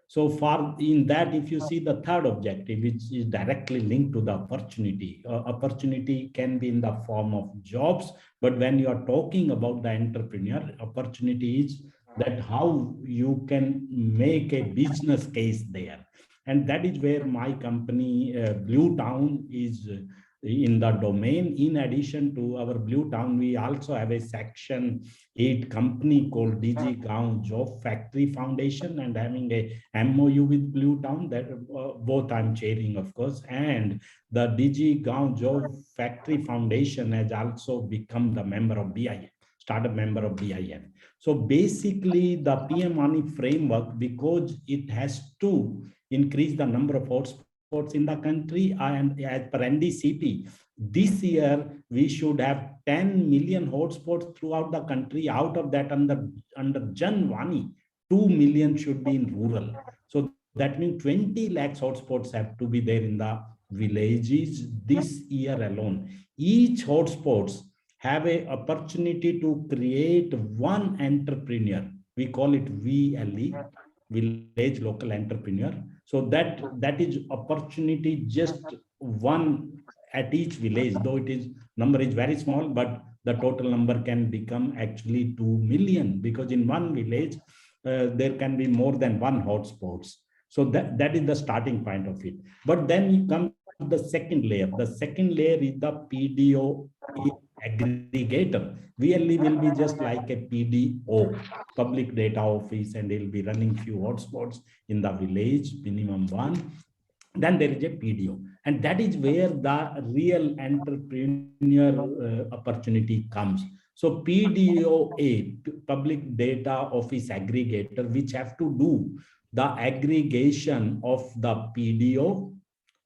So far in that, if you see the third objective, which is directly linked to the opportunity, opportunity can be in the form of jobs, but when you are talking about the entrepreneur, opportunity is that how you can make a business case there. And that is where my company, Blue Town, is in the domain. In addition to our Blue Town, we also have a Section 8 company called DG Gaon Job Factory Foundation, and having a MOU with Blue Town that both I'm chairing, of course. And the DG Gaon Job Factory Foundation has also become the member of BIF, startup member of BIF. So basically the PM WANI framework, because it has to increase the number of hotspots in the country, and as per NDCP, this year we should have 10 million hotspots throughout the country. Out of that, under Jan WANI, 2 million should be in rural. So that means 20 lakhs hotspots have to be there in the villages this year alone. Each hotspots have a opportunity to create one entrepreneur. We call it VLE, village local entrepreneur. So that is opportunity, just one at each village, though it is number is very small, but the total number can become actually 2 million, because in one village there can be more than one hotspots. So that is the starting point of it. But then you come to the second layer. The second layer is the PDO aggregator. VLE will be just like a PDO, public data office, and it will be running few hotspots in the village, minimum one. Then there is a PDO, and that is where the real entrepreneur opportunity comes. So PDOA, public data office aggregator, which have to do the aggregation of the PDO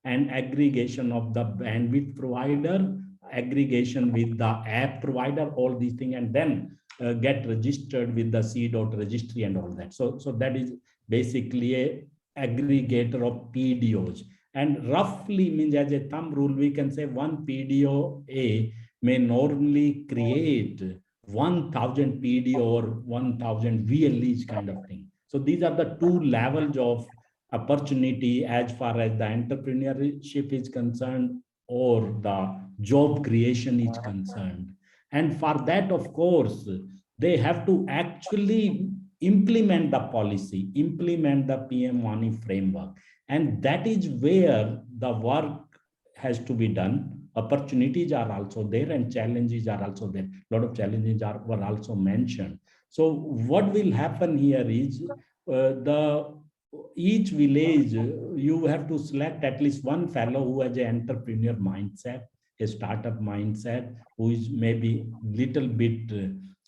and aggregation of the bandwidth provider, aggregation with the app provider, all these things, and then get registered with the C.registry and all that. So that is basically a aggregator of PDOs. And roughly, means as a thumb rule, we can say one PDOA may normally create 1,000 PDO or 1,000 VLEs kind of thing. So these are the two levels of opportunity as far as the entrepreneurship is concerned or the job creation is concerned. And for that, of course, they have to actually implement the policy, implement the PM WANI framework. And that is where the work has to be done. Opportunities are also there and challenges are also there. A lot of challenges were also mentioned. So what will happen here is each village, you have to select at least one fellow who has an entrepreneur mindset, a startup mindset, who is maybe little bit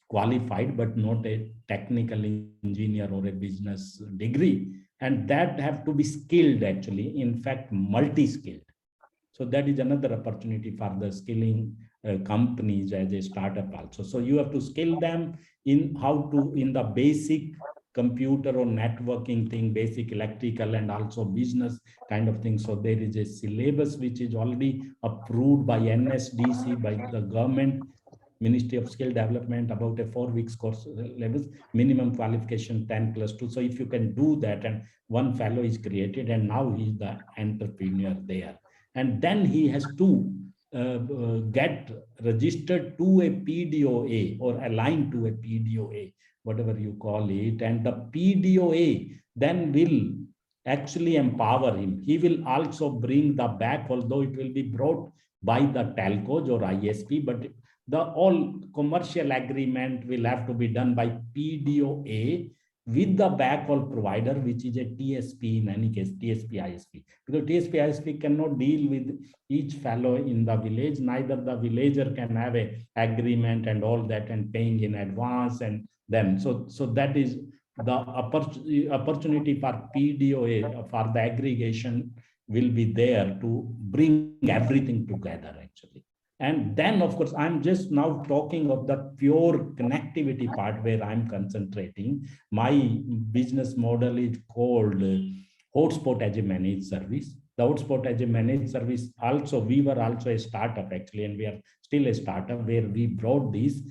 qualified, but not a technical engineer or a business degree. And that have to be skilled actually, in fact, multi-skilled. So that is another opportunity for the skilling companies as a startup also. So you have to skill them in how to, in the basic computer or networking thing, basic electrical and also business kind of thing. So there is a syllabus which is already approved by NSDC, by the government, Ministry of Skill Development, about a 4 weeks course levels, minimum qualification 10+2. So if you can do that, and one fellow is created, and now he's the entrepreneur there. And then he has to get registered to a PDOA or aligned to a PDOA, whatever you call it. And the PDOA then will actually empower him. He will also bring the back, although it will be brought by the telcos or ISP, but the all commercial agreement will have to be done by PDOA with the backhaul provider, which is a TSP in any case, TSP ISP. Because TSP ISP cannot deal with each fellow in the village, neither the villager can have a agreement and all that and paying in advance and then. So that is the opportunity for PDOA, for the aggregation will be there to bring everything together actually. And then, of course, I'm just now talking of the pure connectivity part where I'm concentrating. My business model is called Hotspot as a Managed Service. The Hotspot as a Managed Service also, we were also a startup actually, and we are still a startup where we brought this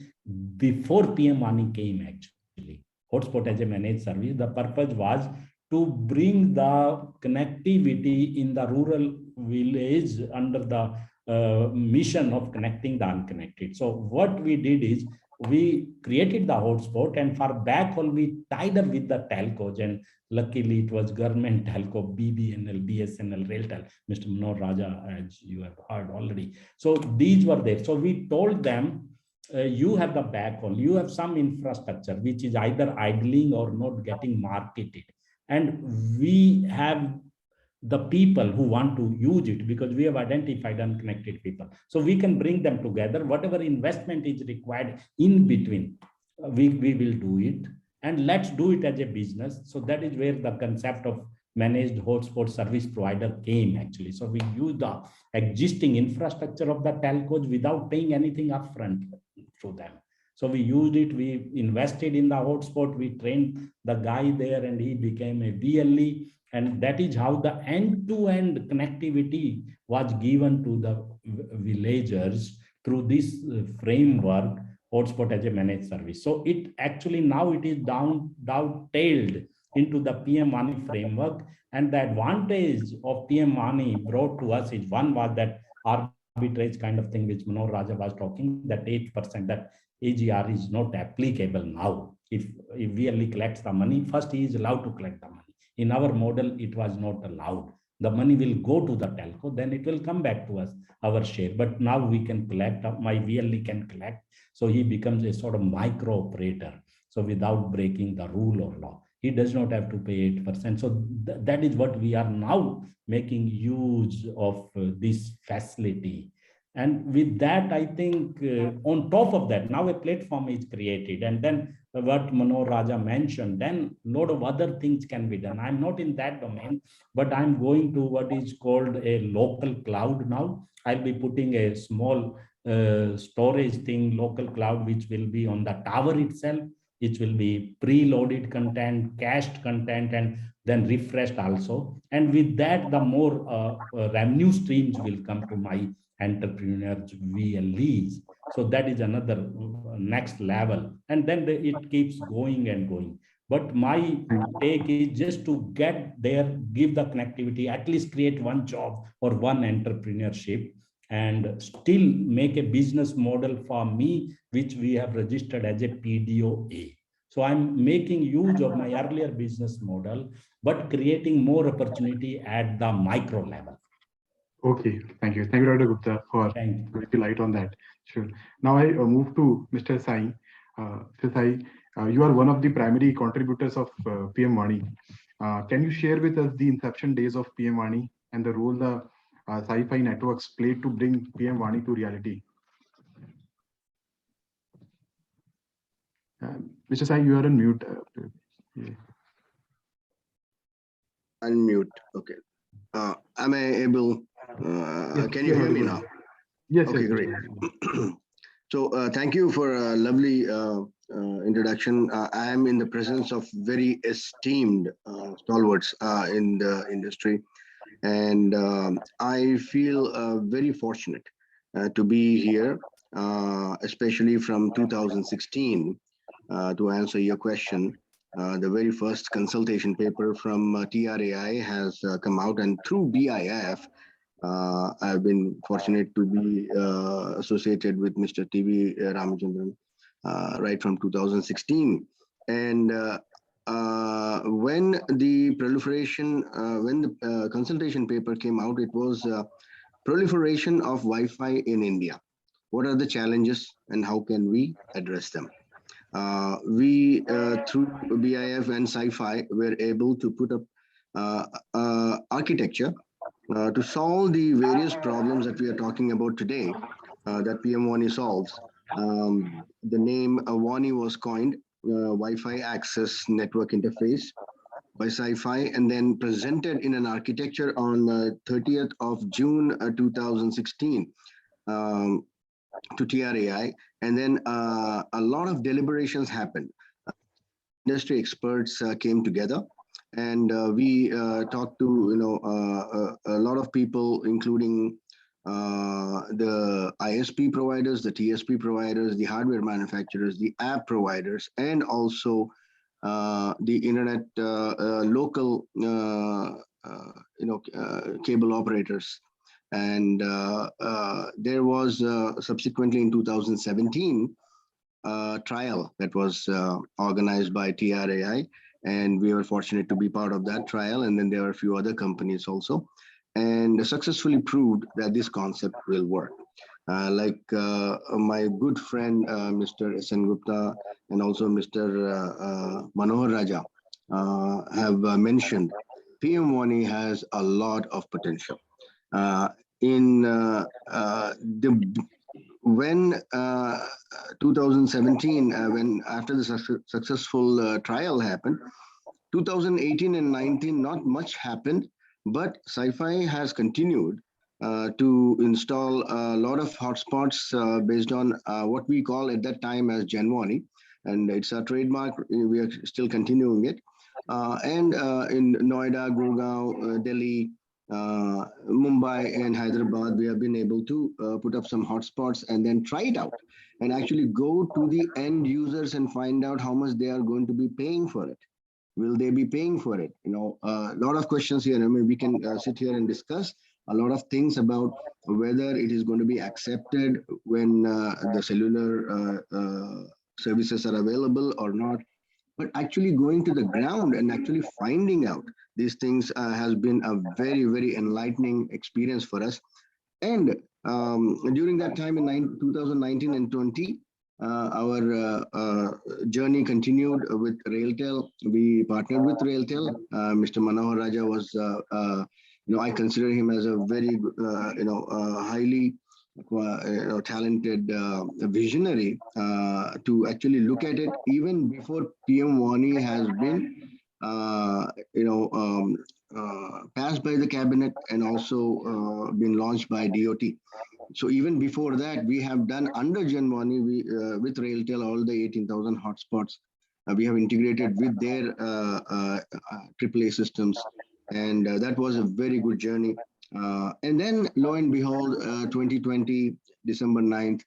before PM WANI came actually. Hotspot as a managed service. The purpose was to bring the connectivity in the rural village under the mission of connecting the unconnected. So what we did is we created the hotspot, and for backhaul we tied up with the telcos, and luckily it was government telco, BBNL, BSNL, Railtel, Mr. Manor Raja, as you have heard already. So these were there. So we told them, you have the backhaul, you have some infrastructure which is either idling or not getting marketed, and we have the people who want to use it because we have identified unconnected people. So we can bring them together. Whatever investment is required in between, we will do it, and let's do it as a business. So that is where the concept of managed hotspot service provider came actually. So we use the existing infrastructure of the telcos without paying anything upfront to them. So we used it, we invested in the hotspot, we trained the guy there, and he became a VLE. And that is how the end-to-end connectivity was given to the villagers through this framework, hotspot as a managed service. So it actually now it is down-tailed into the PM WANI framework. And the advantage of PM WANI brought to us is, one was that arbitrage kind of thing which Manor Raja was talking, that 8%, that AGR is not applicable now. If VLE collects the money, first he is allowed to collect the money. In our model, it was not allowed. The money will go to the telco, then it will come back to us, our share. But now we can collect, my VLE can collect. So he becomes a sort of micro operator. So without breaking the rule or law, he does not have to pay 8%. So that is what we are now making use of this facility. And with that, I think on top of that, now a platform is created. And then what Manor Raja mentioned, then a lot of other things can be done. I'm not in that domain, but I'm going to what is called a local cloud now. I'll be putting a small storage thing, local cloud, which will be on the tower itself. It will be preloaded content, cached content, and then refreshed also. And with that, the more revenue streams will come to my entrepreneurs, VLEs. So that is another next level. And then it keeps going and going. But my take is just to get there, give the connectivity, at least create one job or one entrepreneurship, and still make a business model for me, which we have registered as a PDOA. So I'm making use of my earlier business model, but creating more opportunity at the micro level. Okay, thank you. Thank you, Dr. Gupta, for putting the light on that. Sure. Now I move to Mr. Sai. Mr. Sai, you are one of the primary contributors of PM WANI. Can you share with us the inception days of PM WANI and the role the sci-fi networks played to bring PM WANI to reality? Mr. Sai, you are on mute. Unmute. Okay. Am I able? Yes, can you hear me now? Yes. Okay, yes, great. So thank you for a lovely introduction. I am in the presence of very esteemed stalwarts in the industry, and I feel very fortunate to be here, especially from 2016. To answer your question, the very first consultation paper from TRAI has come out, and through BIF, I've been fortunate to be associated with Mr. TV Ramachandran right from 2016. And when the proliferation, when the consultation paper came out, it was proliferation of Wi-Fi in India. What are the challenges and how can we address them? We, through BIF and Sci-Fi, were able to put up architecture to solve the various problems that we are talking about today, that PM WANI solves. The name WANI was coined, Wi-Fi Access Network Interface, by Sci-Fi, and then presented in an architecture on 30th of June 2016 to TRAI. And then a lot of deliberations happened. Industry experts came together, and we talked to a lot of people, including the ISP providers, the TSP providers, the hardware manufacturers, the app providers, and also the internet local cable operators. And there was subsequently in 2017 trial that was organized by TRAI, and we were fortunate to be part of that trial. And then there were a few other companies also, and successfully proved that this concept will work. Like my good friend, Mr. S.N. Gupta, and also Mr. Manohar Raja have mentioned, PM1E has a lot of potential. When 2017, when after the successful trial happened, 2018 and 19, not much happened, but Sci-Fi has continued to install a lot of hotspots based on what we call at that time as WANI, and it's a trademark. We are still continuing it. And in Noida, Gurgaon, Delhi, Mumbai, and Hyderabad, we have been able to put up some hotspots and then try it out and actually go to the end users and find out how much they are going to be paying for it. Will they be paying for it? You know, a lot of questions here. I mean, we can sit here and discuss a lot of things about whether it is going to be accepted when the cellular services are available or not. But actually going to the ground and actually finding out these things has been a very, very enlightening experience for us. And during that time in 2019 and 20, our journey continued with Railtel. We partnered with Railtel. Mr. Manohar Raja was, I consider him as a very, highly talented visionary to actually look at it even before PM1E has been, passed by the cabinet and also been launched by DOT. So even before that, we have done under WANI with Railtel all the 18,000 hotspots. We have integrated with their AAA systems, and that was a very good journey. And then, lo and behold, 2020, December 9th,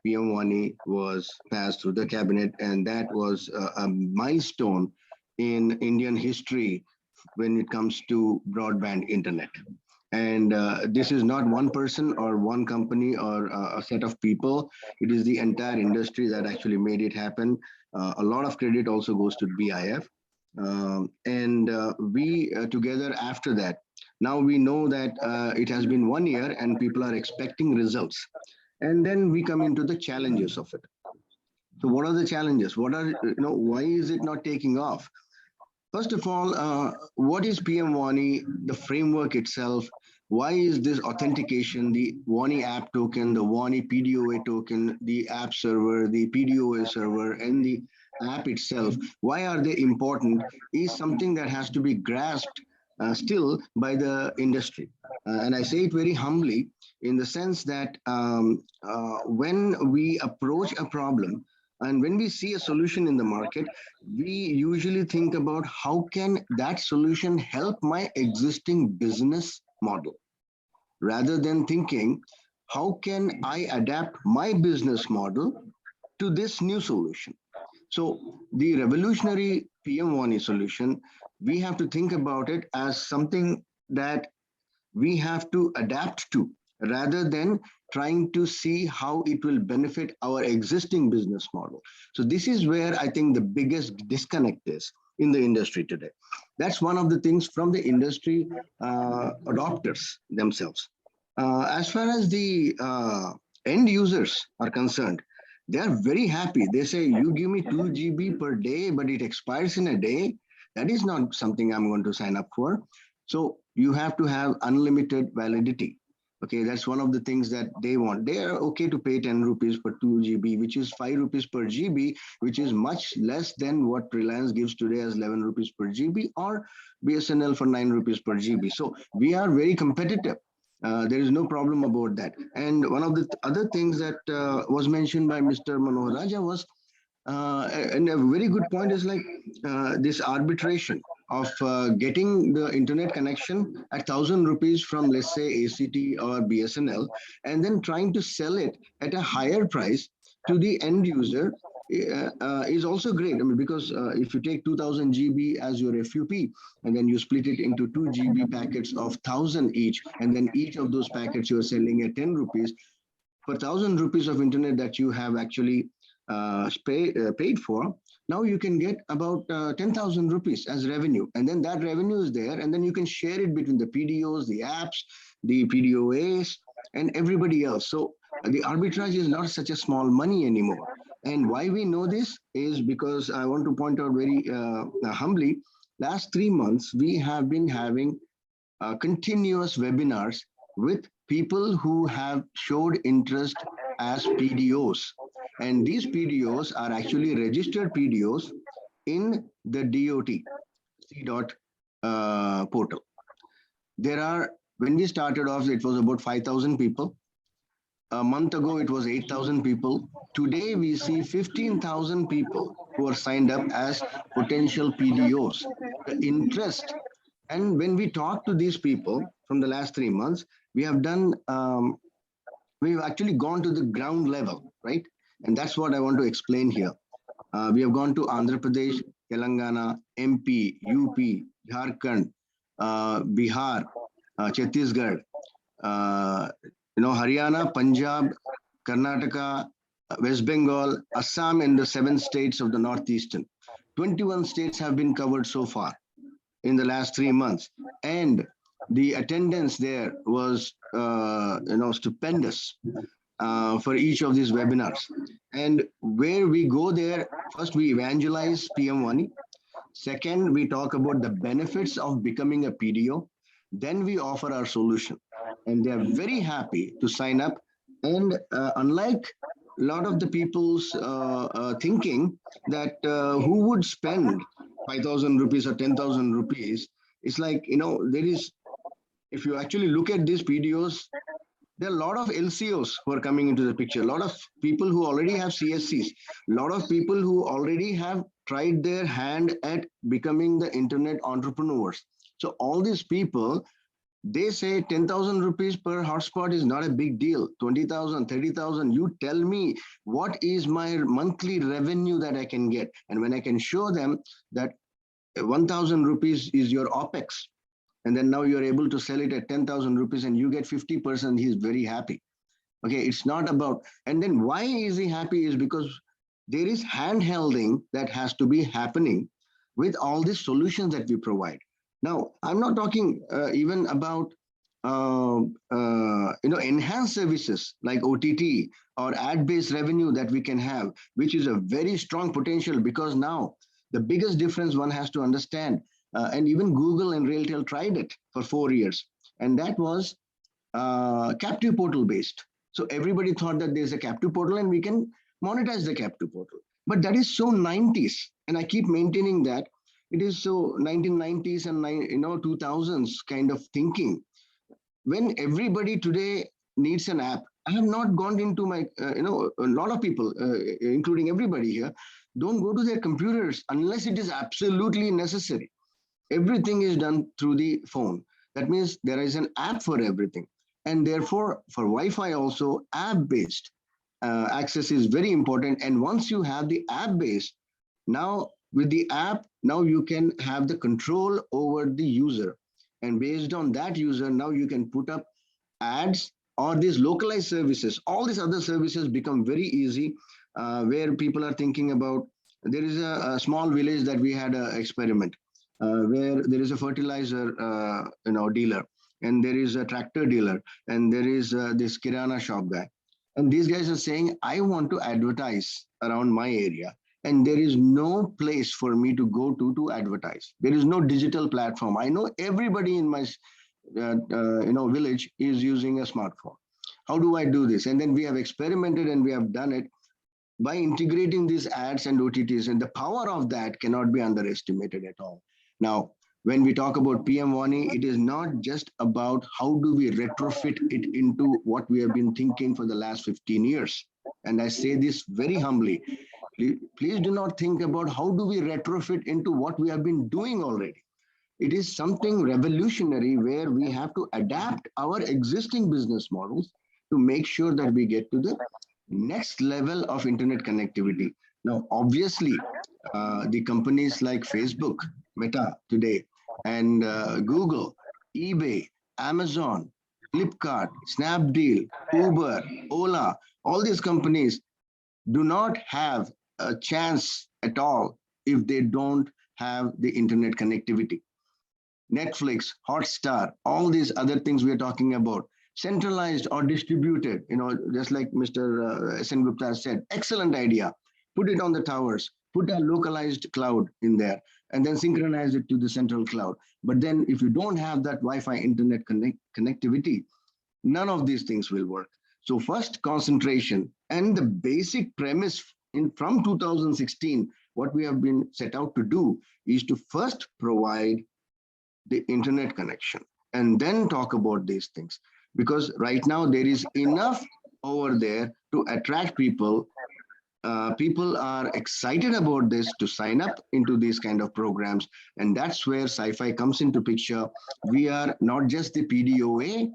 PM1E was passed through the cabinet, and that was a milestone in Indian history when it comes to broadband internet. And this is not one person or one company or a set of people. It is the entire industry that actually made it happen. A lot of credit also goes to BIF. And we together after that, now we know that it has been 1 year and people are expecting results. And then we come into the challenges of it. So what are the challenges? What are, why is it not taking off? First of all, what is PM1E, the framework itself? Why is this authentication, the WANI app token, the WANI PDOA token, the app server, the PDOA server, and the app itself, why are they important is something that has to be grasped still by the industry. And I say it very humbly in the sense that when we approach a problem, and when we see a solution in the market, we usually think about how can that solution help my existing business model, rather than thinking, how can I adapt my business model to this new solution? So the revolutionary PM1E solution, we have to think about it as something that we have to adapt to, rather than trying to see how it will benefit our existing business model. So this is where I think the biggest disconnect is in the industry today. That's one of the things from the industry adopters themselves. As far as the end users are concerned, they are very happy. They say, you give me 2 GB per day, but it expires in a day. That is not something I'm going to sign up for. So you have to have unlimited validity. Okay, that's one of the things that they want. They are okay to pay 10 rupees for 2 GB, which is 5 rupees per GB, which is much less than what Reliance gives today as 11 rupees per GB, or BSNL for 9 rupees per GB. So we are very competitive. There is no problem about that. And one of the other things that was mentioned by Mr. Manohar Raja was, and a very good point is like this arbitration. of getting the internet connection at 1,000 rupees from, let's say, ACT or BSNL, and then trying to sell it at a higher price to the end user is also great. I mean, because if you take 2000 GB as your FUP, and then you split it into 2 GB packets of 1,000 each, and then each of those packets you're selling at 10 rupees, for 1,000 rupees of internet that you have actually paid for, now you can get about 10,000 rupees as revenue. And then that revenue is there, and then you can share it between the PDOs, the apps, the PDOAs, and everybody else. So the arbitrage is not such a small money anymore. And why we know this is because I want to point out very humbly, last 3 months, we have been having continuous webinars with people who have showed interest as PDOs. And these PDOs are actually registered PDOs in the DOT, C. Portal. There are, when we started off, it was about 5,000 people. A month ago, it was 8,000 people. Today, we see 15,000 people who are signed up as potential PDOs. The interest, and when we talk to these people from the last 3 months, we have done, we've actually gone to the ground level, right? And that's what I want to explain here. We have gone to Andhra Pradesh, Telangana, MP, UP, Jharkhand, Bihar, Chhattisgarh, Haryana, Punjab, Karnataka, West Bengal, Assam, and the 7 states of the Northeastern. 21 states have been covered so far in the last 3 months. And the attendance there was, stupendous for each of these webinars. And where we go there, first we evangelize PM-WANI. Second, we talk about the benefits of becoming a PDO. Then we offer our solution. And they are very happy to sign up. And unlike a lot of the people's thinking that who would spend 5,000 rupees or 10,000 rupees, it's like, there is, if you actually look at these PDOs, there are a lot of LCOs who are coming into the picture, a lot of people who already have CSCs, a lot of people who already have tried their hand at becoming the internet entrepreneurs. So all these people, they say 10,000 rupees per hotspot is not a big deal. 20,000, 30,000, you tell me what is my monthly revenue that I can get. And when I can show them that 1,000 rupees is your OPEX, and then now you're able to sell it at 10,000 rupees and you get 50%, he's very happy. Okay, it's not about, and then why is he happy is because there is handholding that has to be happening with all these solutions that we provide. Now, I'm not talking even about enhanced services like OTT or ad-based revenue that we can have, which is a very strong potential, because now the biggest difference one has to understand, and even Google and Railtel tried it for 4 years, and that was captive portal based. So everybody thought that there's a captive portal and we can monetize the captive portal. But that is so 90s, and I keep maintaining that it is so 1990s and 2000s kind of thinking. When everybody today needs an app, I have not gone into my, a lot of people, including everybody here, don't go to their computers unless it is absolutely necessary. Everything is done through the phone. That means there is an app for everything. And therefore, for Wi-Fi also, app-based access is very important. And once you have the app-based, now with the app, now you can have the control over the user. And based on that user, now you can put up ads or these localized services. All these other services become very easy, where people are thinking about, there is a small village that we had an experiment. Where there is a fertilizer dealer, and there is a tractor dealer, and there is this Kirana shop guy. And these guys are saying, I want to advertise around my area, and there is no place for me to go to advertise. There is no digital platform. I know everybody in my village is using a smartphone. How do I do this? And then we have experimented and we have done it by integrating these ads and OTTs, and the power of that cannot be underestimated at all. Now, when we talk about PM-WANI, it is not just about how do we retrofit it into what we have been thinking for the last 15 years. And I say this very humbly, please do not think about how do we retrofit into what we have been doing already. It is something revolutionary where we have to adapt our existing business models to make sure that we get to the next level of internet connectivity. Now, obviously, the companies like Facebook, Meta today, and Google, eBay, Amazon, Flipkart, Snapdeal, Uber, Ola, all these companies do not have a chance at all if they don't have the internet connectivity. Netflix, Hotstar, all these other things we are talking about, centralized or distributed, just like Mr. S.N. Gupta said, excellent idea. Put it on the towers, put a localized cloud in there, and then synchronize it to the central cloud. But then if you don't have that Wi-Fi internet connectivity, none of these things will work. So first, concentration, and the basic premise from 2016, what we have been set out to do is to first provide the internet connection and then talk about these things. Because right now there is enough over there to attract people. People are excited about this to sign up into these kind of programs. And that's where Sci-Fi comes into picture. We are not just the PDOA,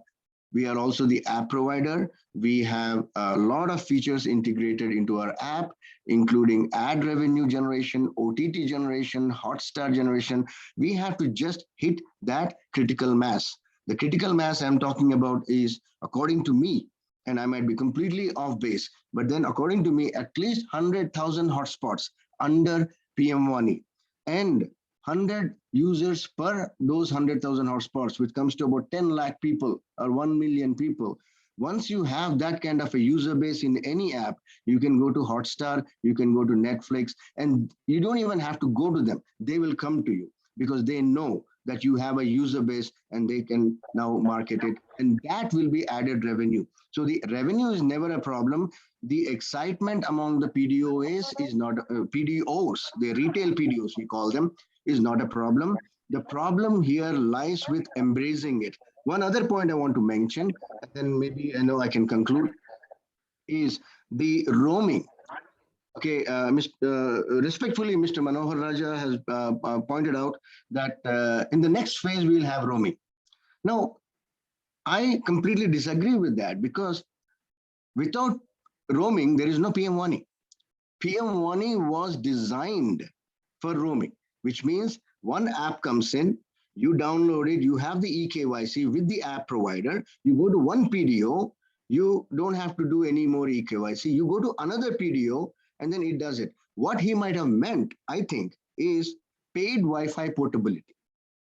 we are also the app provider. We have a lot of features integrated into our app, including ad revenue generation, OTT generation, Hotstar generation. We have to just hit that critical mass. The critical mass I'm talking about is, according to me, and I might be completely off base, but then according to me, at least 100,000 hotspots under PM1E. And 100 users per those 100,000 hotspots, which comes to about 10 lakh people or 1 million people. Once you have that kind of a user base in any app, you can go to Hotstar, you can go to Netflix, and you don't even have to go to them. They will come to you because they know that you have a user base and they can now market it, and that will be added revenue. So the revenue is never a problem. The excitement among the PDOs is not PDOs, the retail PDOs we call them, is not a problem. The problem here lies with embracing it. One other point I want to mention, and then maybe I can conclude, is the roaming. Okay, respectfully, Mr. Manohar Raja has pointed out that in the next phase, we'll have roaming. Now, I completely disagree with that because without roaming, there is no PM1E. PM1E was designed for roaming, which means one app comes in, you download it, you have the eKYC with the app provider, you go to one PDO, you don't have to do any more eKYC, you go to another PDO, and then it does it. What he might have meant, I think, is paid Wi-Fi portability.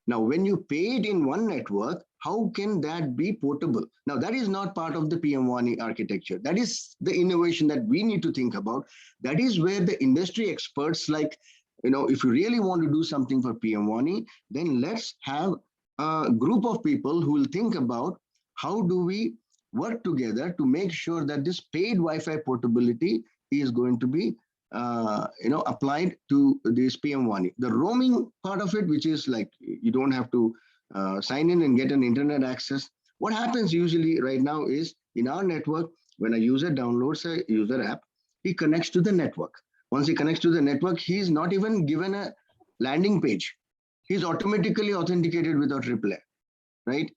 Now, when you pay it in one network, how can that be portable? Now, that is not part of the PM1E architecture. That is the innovation that we need to think about. That is where the industry experts like, if you really want to do something for PM1E, then let's have a group of people who will think about how do we work together to make sure that this paid Wi-Fi portability is going to be applied to this PM1E. The roaming part of it, which is like you don't have to sign in and get an internet access. What happens usually right now is in our network, when a user downloads a user app, he connects to the network. Once he connects to the network, he's not even given a landing page. He's automatically authenticated without AAA, right?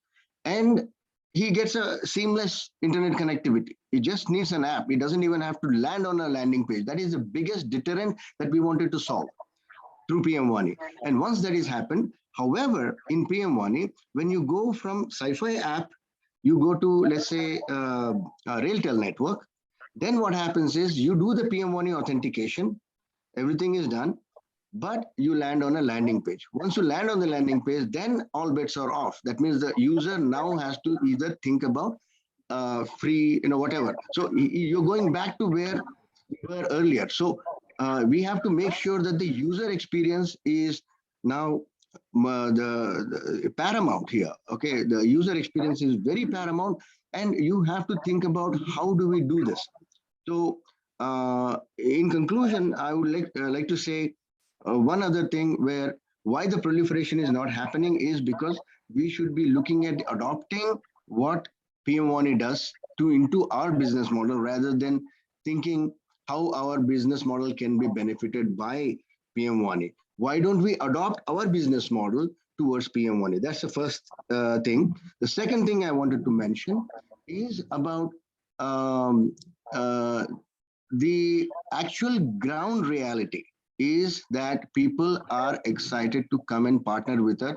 And he gets a seamless internet connectivity. He just needs an app. He doesn't even have to land on a landing page. That is the biggest deterrent that we wanted to solve through PM1E. And once that has happened, however, in PM1E, when you go from Sci-Fi app, you go to, let's say, a Railtel network, then what happens is you do the PM1E authentication, everything is done, but you land on a landing page. Once you land on the landing page, then all bets are off. That means the user now has to either think about free, whatever. So you're going back to where we were earlier. So we have to make sure that the user experience is now the paramount here. Okay, the user experience is very paramount, and you have to think about how do we do this. So in conclusion, I would like to say one other thing why the proliferation is not happening is because we should be looking at adopting what PM1E does into our business model rather than thinking how our business model can be benefited by PM1E. Why don't we adopt our business model towards PM1A. That's the first thing. The second thing I wanted to mention is about the actual ground reality is that people are excited to come and partner with us,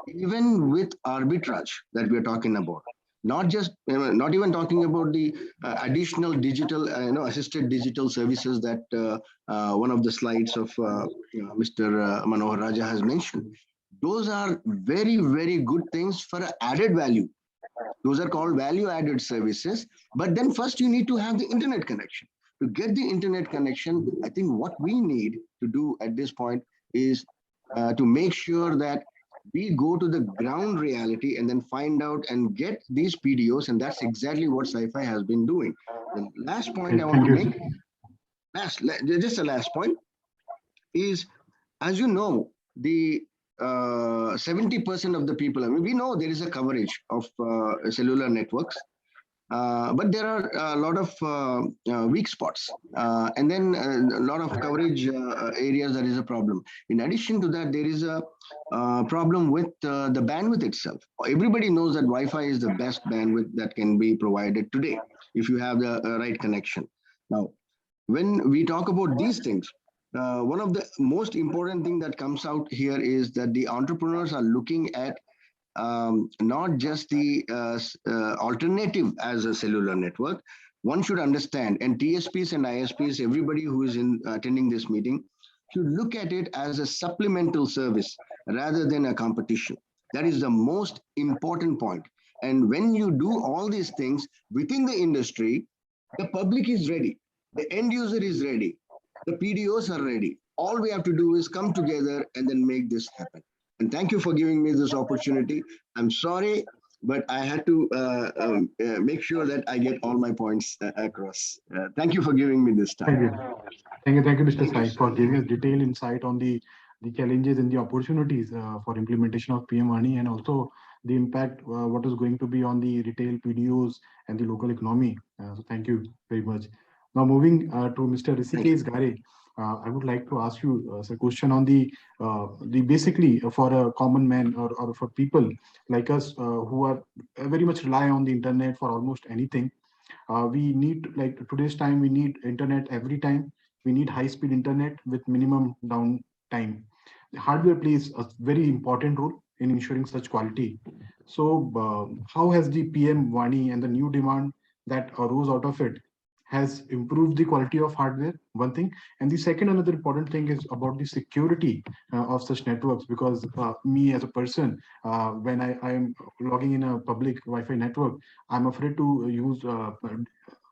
even with arbitrage that we're talking about. Not just, not even talking about the additional digital, assisted digital services that one of the slides of Mr. Manohar Raja has mentioned. Those are very, very good things for added value. Those are called value-added services. But then first you need to have the internet connection. To get the internet connection, I think what we need to do at this point is to make sure that we go to the ground reality and then find out and get these PDOs, and that's exactly what Sci-Fi has been doing. The last point I want to make, just the last point, is, as you know, the 70% of the people, I mean, we know there is a coverage of cellular networks, but there are a lot of weak spots, and then a lot of coverage areas that is a problem. In addition to that, there is a problem with the bandwidth itself. Everybody knows that Wi-Fi is the best bandwidth that can be provided today if you have the right connection. Now, when we talk about these things, one of the most important thing that comes out here is that the entrepreneurs are looking at not just the alternative as a cellular network. One should understand, and TSPs and ISPs, everybody who is attending this meeting, should look at it as a supplemental service rather than a competition. That is the most important point. And when you do all these things within the industry, the public is ready, the end user is ready, the PDOs are ready. All we have to do is come together and then make this happen. And thank you for giving me this opportunity. I'm sorry, but I had to make sure that I get all my points across. Thank you for giving me this time. Thank you, Mr. Sai, for giving us detailed insight on the challenges and the opportunities for implementation of PM1E, and also the impact, what is going to be on the retail PDOs and the local economy. So thank you very much. Now moving to Mr. Rishikesh Gare. I would like to ask you a question on the basically for a common man or for people like us who are very much rely on the internet for almost anything. We need, like today's time, we need internet every time. We need high-speed internet with minimum downtime. The hardware plays a very important role in ensuring such quality. So how has the PM1E and the new demand that arose out of it has improved the quality of hardware, one thing. And the second, another important thing is about the security of such networks, because me as a person, when I am logging in a public Wi-Fi network, I'm afraid to use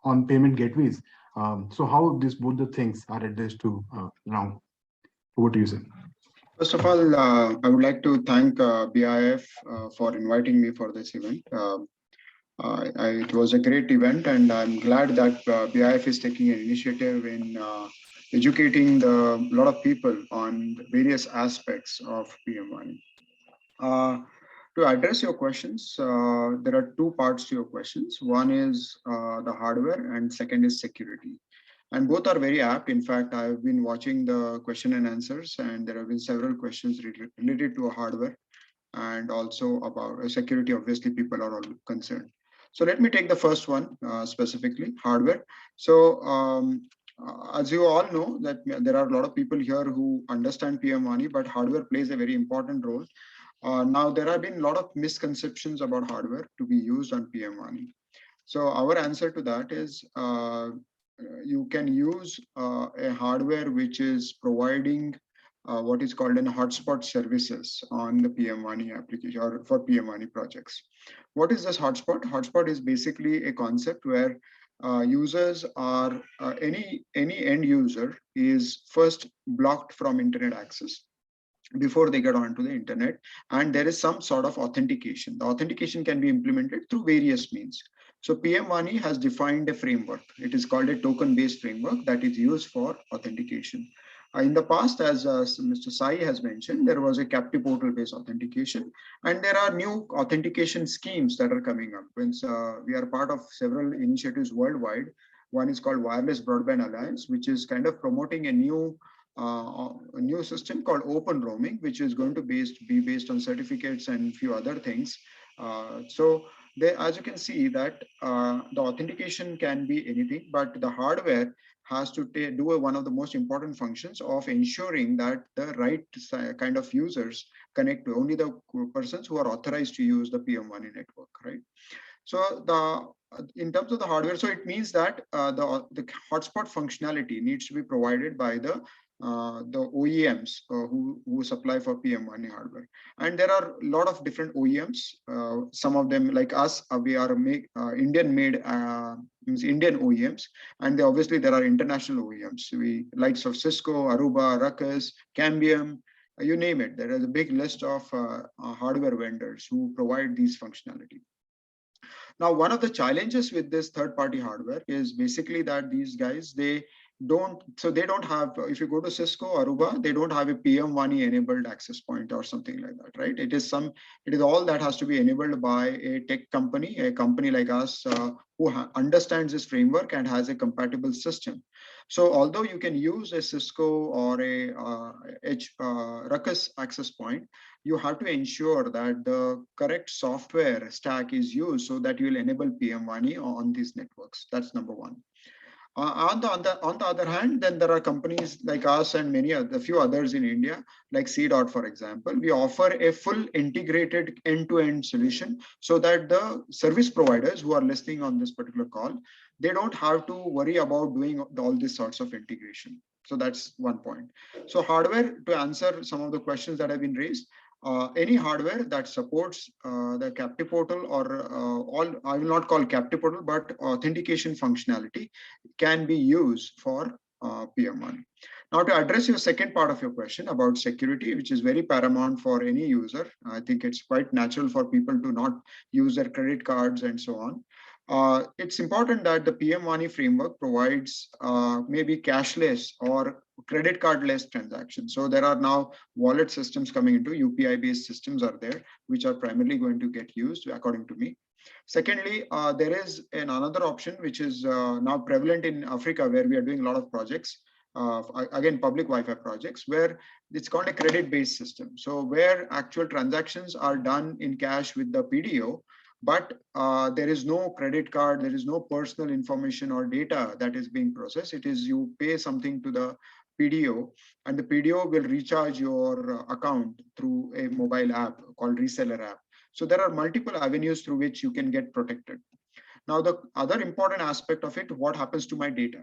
on payment gateways. So how these both the things are addressed to now? Over to you, sir. First of all, I would like to thank BIF for inviting me for this event. It was a great event, and I'm glad that BIF is taking an initiative in educating a lot of people on various aspects of PM1E. To address your questions, there are two parts to your questions. One is the hardware, and second is security. And both are very apt. In fact, I've been watching the question and answers, and there have been several questions related to hardware and also about security. Obviously, people are all concerned. So let me take the first one specifically, hardware. So as you all know, that there are a lot of people here who understand PM1E, but hardware plays a very important role. Now, there have been a lot of misconceptions about hardware to be used on PM1E. So our answer to that is you can use a hardware which is providing what is called an hotspot services on the PM1E application or for PM1E projects. What is this hotspot? Hotspot is basically a concept where users are, any end user is first blocked from internet access before they get onto the internet, and there is some sort of authentication. The authentication can be implemented through various means. So PM1E has defined a framework. It is called a token-based framework that is used for authentication. In the past, as Mr. Sai has mentioned, there was a captive portal-based authentication, and there are new authentication schemes that are coming up. We are part of several initiatives worldwide. One is called Wireless Broadband Alliance, which is kind of promoting a new a new system called open roaming, which is going to be based on certificates and few other things. So there, as you can see that the authentication can be anything, but the hardware has to do one of the most important functions of ensuring that the right kind of users connect to only the persons who are authorized to use the PM1 network, right? So in terms of the hardware, so it means that the hotspot functionality needs to be provided by the OEMs who supply for PM1 hardware, and there are a lot of different OEMs. Some of them, like us, we are Indian made, means Indian OEMs, and obviously there are international OEMs. We likes of Cisco, Aruba, Ruckus, Cambium. You name it. There is a big list of hardware vendors who provide these functionality. Now, one of the challenges with this third-party hardware is basically that these guys, they don't have, if you go to Cisco, Aruba, they don't have a PM1 enabled access point or something like that, right? It is all that has to be enabled by a tech company, a company like us, who understands this framework and has a compatible system. So although you can use a Cisco or a Ruckus access point, you have to ensure that the correct software stack is used so that you will enable PM1 on these networks. That's number one. On the other hand, then there are companies like us and a few others in India, like C-Dot, for example. We offer a full integrated end-to-end solution so that the service providers who are listening on this particular call, they don't have to worry about doing all these sorts of integration. So that's one point. So hardware, to answer some of the questions that have been raised, any hardware that supports the captive portal or I will not call captive portal, but authentication functionality can be used for PM1. Now, to address your second part of your question about security, which is very paramount for any user, I think it's quite natural for people to not use their credit cards and so on. It's important that the PM1 framework provides maybe cashless or credit card-less transactions. So there are now wallet systems coming into, UPI-based systems are there, which are primarily going to get used, according to me. Secondly, there is another option which is now prevalent in Africa, where we are doing a lot of projects. Again, public Wi-Fi projects, where it's called a credit-based system. So where actual transactions are done in cash with the PDO, but there is no credit card, there is no personal information or data that is being processed. It is you pay something to the PDO, and the PDO will recharge your account through a mobile app called reseller app. So there are multiple avenues through which you can get protected. Now, the other important aspect of it, what happens to my data?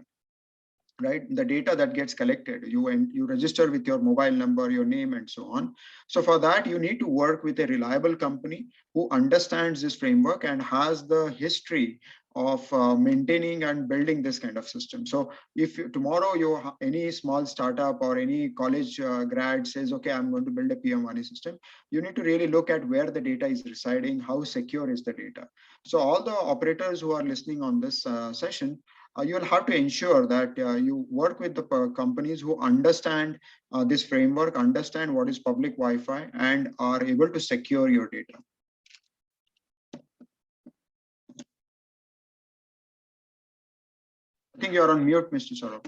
Right, the data that gets collected, you register with your mobile number, your name, and so on. So for that, you need to work with a reliable company who understands this framework and has the history of maintaining and building this kind of system. So if tomorrow any small startup or any college grad says, okay, I'm going to build a PM1 system, you need to really look at where the data is residing, how secure is the data. So all the operators who are listening on this session, you will have to ensure that you work with the companies who understand this framework, understand what is public Wi-Fi, and are able to secure your data. I think you're on mute, Mr. Saurabh.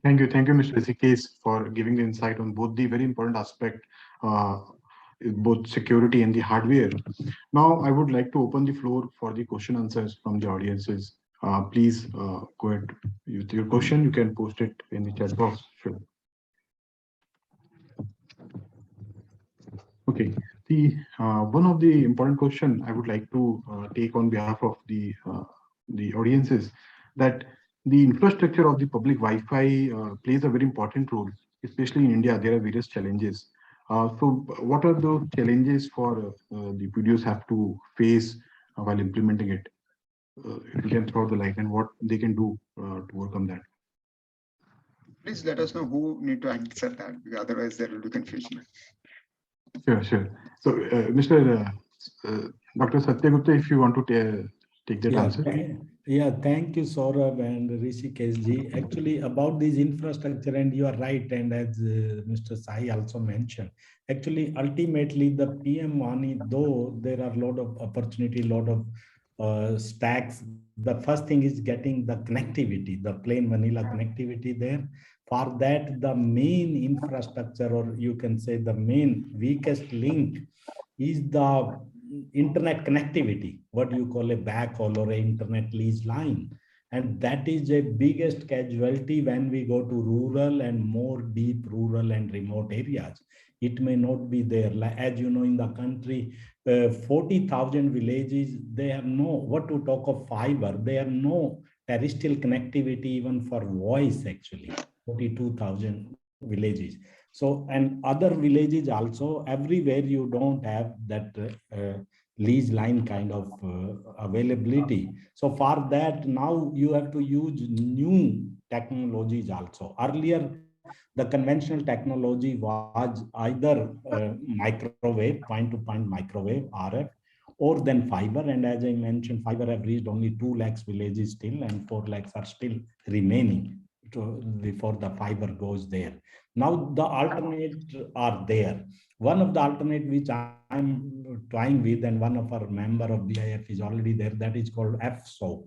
Thank you, Mr. Rizikes, for giving the insight on both the very important aspect, both security and the hardware. Now, I would like to open the floor for the question answers from the audiences. Please go ahead with your question. You can post it in the chat box. Sure. Okay. The one of the important question I would like to take on behalf of the audiences, that the infrastructure of the public Wi-Fi plays a very important role, especially in India. There are various challenges. So what are the challenges for the PDOs have to face while implementing it? If you can throw the light and what they can do to overcome that. Please let us know who need to answer that, because otherwise there will be confusion. Sure. So, Mr. Dr. Satyagupta, if you want to take that answer. Thank you, Saurabh and Rishikesh. Actually, about this infrastructure, and you are right, and as Mr. Sai also mentioned, actually, ultimately, the PM1, though there are a lot of opportunity, a lot of stacks, the first thing is getting the connectivity, the plain vanilla connectivity there. For that, the main infrastructure, or you can say the main weakest link, is the internet connectivity, what you call a backhaul or a internet lease line. And that is a biggest casualty when we go to rural and more deep rural and remote areas. It may not be there. Like, as you know, in the country, 40,000 villages, they have no, what to talk of fiber, they have no terrestrial connectivity even for voice actually, 42,000 villages. So, and other villages also, everywhere you don't have that lease line kind of availability. So for that, now you have to use new technologies also. Earlier, the conventional technology was either microwave, point-to-point microwave, RF, or then fiber. And as I mentioned, fiber have reached only 2 lakhs villages still, and 4 lakhs are still remaining before the fiber goes there. Now the alternate are there. One of the alternate which I'm trying with, and one of our member of BIF is already there, that is called FSO,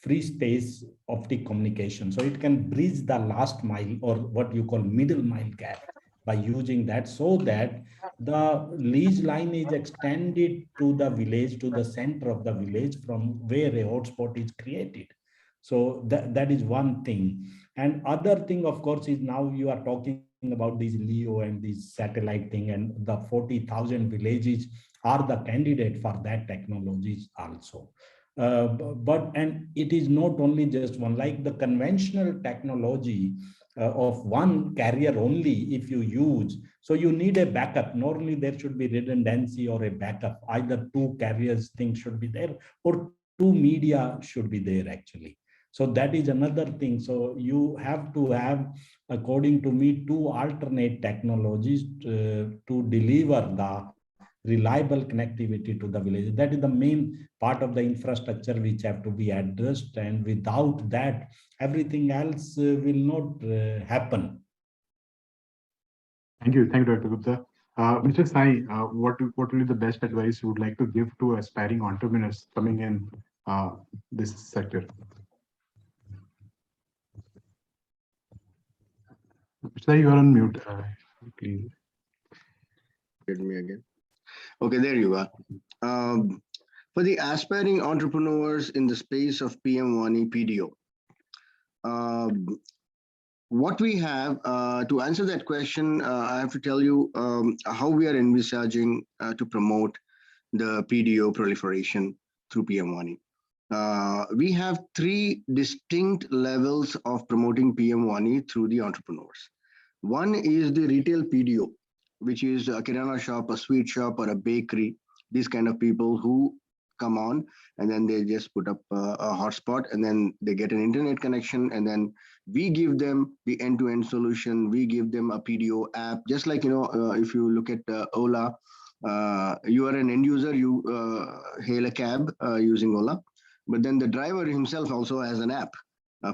free space optic communication. So it can bridge the last mile, or what you call middle mile gap, by using that, so that the lease line is extended to the village, to the center of the village from where a hotspot is created. So that is one thing. And other thing, of course, is now you are talking about these LEO and these satellite thing, and the 40,000 villages are the candidate for that technologies also. And it is not only just one, like the conventional technology of one carrier only, if you use, so you need a backup. Normally there should be redundancy or a backup, either 2 carriers thing should be there, or 2 media should be there actually. So that is another thing. So you have to have, according to me, 2 alternate technologies to deliver the reliable connectivity to the village. That is the main part of the infrastructure which have to be addressed, and without that, everything else will not happen. Thank you, Dr. Gupta. Mr. Sai, what will be the best advice you would like to give to aspiring entrepreneurs coming in this sector? Mr. Sai, you are on mute. Please. Get me again. Okay, there you are. For the aspiring entrepreneurs in the space of PM1E PDO, what we have, to answer that question, I have to tell you how we are envisaging to promote the PDO proliferation through PM1E. We have 3 distinct levels of promoting PM1E through the entrepreneurs. One is the retail PDO, which is a kirana shop, a sweet shop, or a bakery. These kind of people who come on and then they just put up a hotspot, and then they get an internet connection, and then we give them the end-to-end solution. We give them a PDO app, just like, if you look at Ola, you are an end user, you hail a cab using Ola, but then the driver himself also has an app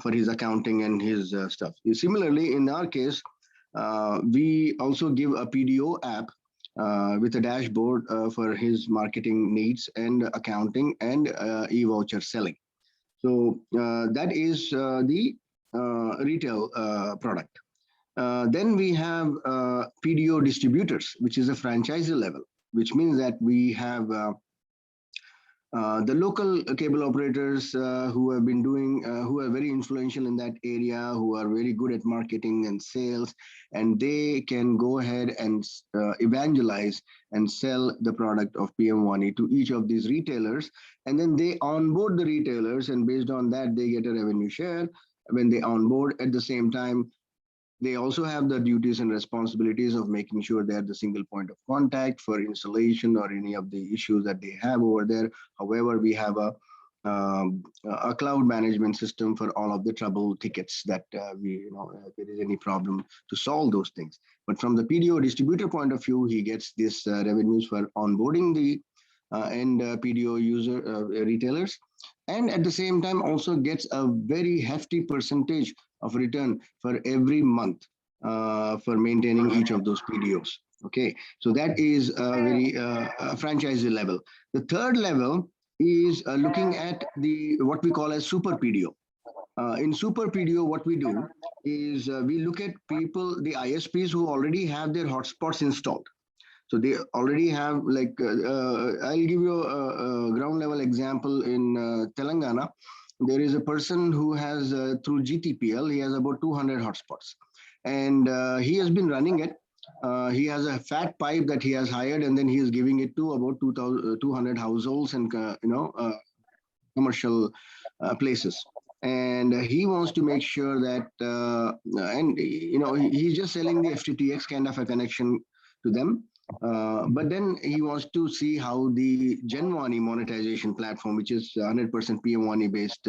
for his accounting and his stuff. Similarly, in our case, we also give a PDO app with a dashboard for his marketing needs and accounting and e-voucher selling. So that is the retail product. Then we have PDO distributors, which is a franchisee level, which means that we have the local cable operators who have been doing, who are very influential in that area, who are very good at marketing and sales, and they can go ahead and evangelize and sell the product of PM1E to each of these retailers. And then they onboard the retailers, and based on that, they get a revenue share when they onboard. At the same time, they also have the duties and responsibilities of making sure they're the single point of contact for installation or any of the issues that they have over there. However, we have a cloud management system for all of the trouble tickets that if there is any problem to solve those things. But from the PDO distributor point of view, he gets this revenues for onboarding the end PDO user retailers, and at the same time also gets a very hefty percentage of return for every month for maintaining each of those PDOs. Okay, so that is a very franchisee level. The third level is looking at the what we call as super PDO. In Super PDO, what we do is we look at people, the ISPs who already have their hotspots installed. So they already have I'll give you a ground level example in Telangana. There is a person who has through GTPL, he has about 200 hotspots, and he has been running it. He has a fat pipe that he has hired, and then he is giving it to about 200 households and commercial places. And he wants to make sure that, and he's just selling the FTTX kind of a connection to them. But then he wants to see how the WANI monetization platform, which is 100% PM1 based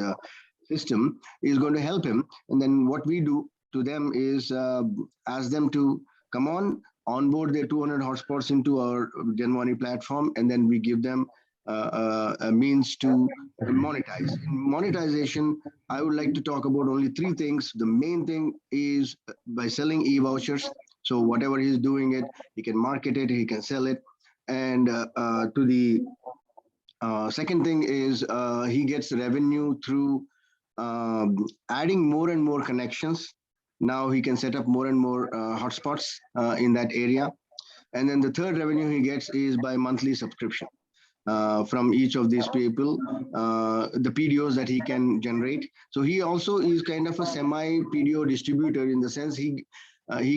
system, is going to help him. And then what we do to them is ask them to come onboard their 200 hotspots into our WANI platform, and then we give them a means to monetize. In monetization, I would like to talk about only three things. The main thing is by selling e-vouchers. So whatever he's doing it, he can market it, he can sell it. And to the second thing is he gets revenue through adding more and more connections. Now he can set up more and more hotspots in that area. And then the third revenue he gets is by monthly subscription. From each of these people, the PDOs that he can generate. So he also is kind of a semi-PDO distributor in the sense he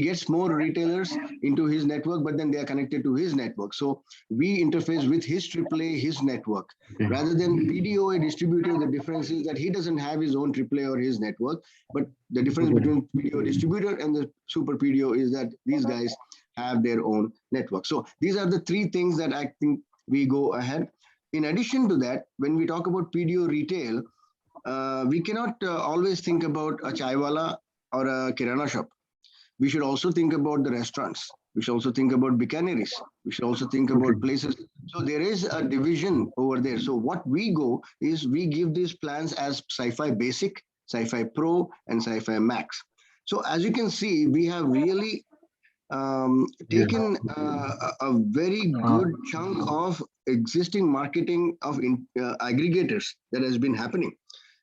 gets more retailers into his network, but then they are connected to his network. So we interface with his AAA, his network. Rather than PDO distributor, the difference is that he doesn't have his own AAA or his network, but the difference between PDO distributor and the Super PDO is that these guys have their own network. So these are the three things that I think we go ahead. In addition to that, when we talk about PDO retail, we cannot always think about a chaiwala or a kirana shop. We should also think about the restaurants. We should also think about bicaneries. We should also think about places. So there is a division over there. So what we go is we give these plans as Sci-Fi Basic, Sci-Fi Pro, and Sci-Fi Max. So as you can see, we have really taken a very good chunk of existing marketing of aggregators that has been happening.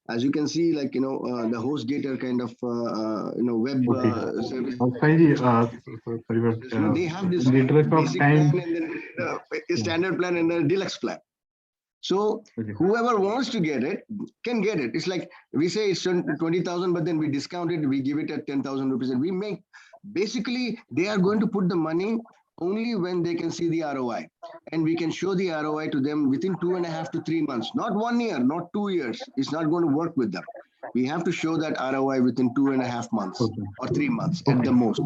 As you can see, like, the HostGator kind of, web service. They have this basic plan and then standard plan and then deluxe plan. So whoever wants to get it can get it. It's like we say it's 20,000, but then we discount it, we give it at 10,000 rupees, and we make, basically they are going to put the money only when they can see the ROI, and we can show the ROI to them within 2.5 to 3 months, not 1 year, not 2 years. It's not going to work with them. We have to show that ROI within 2.5 months or 3 months at the most.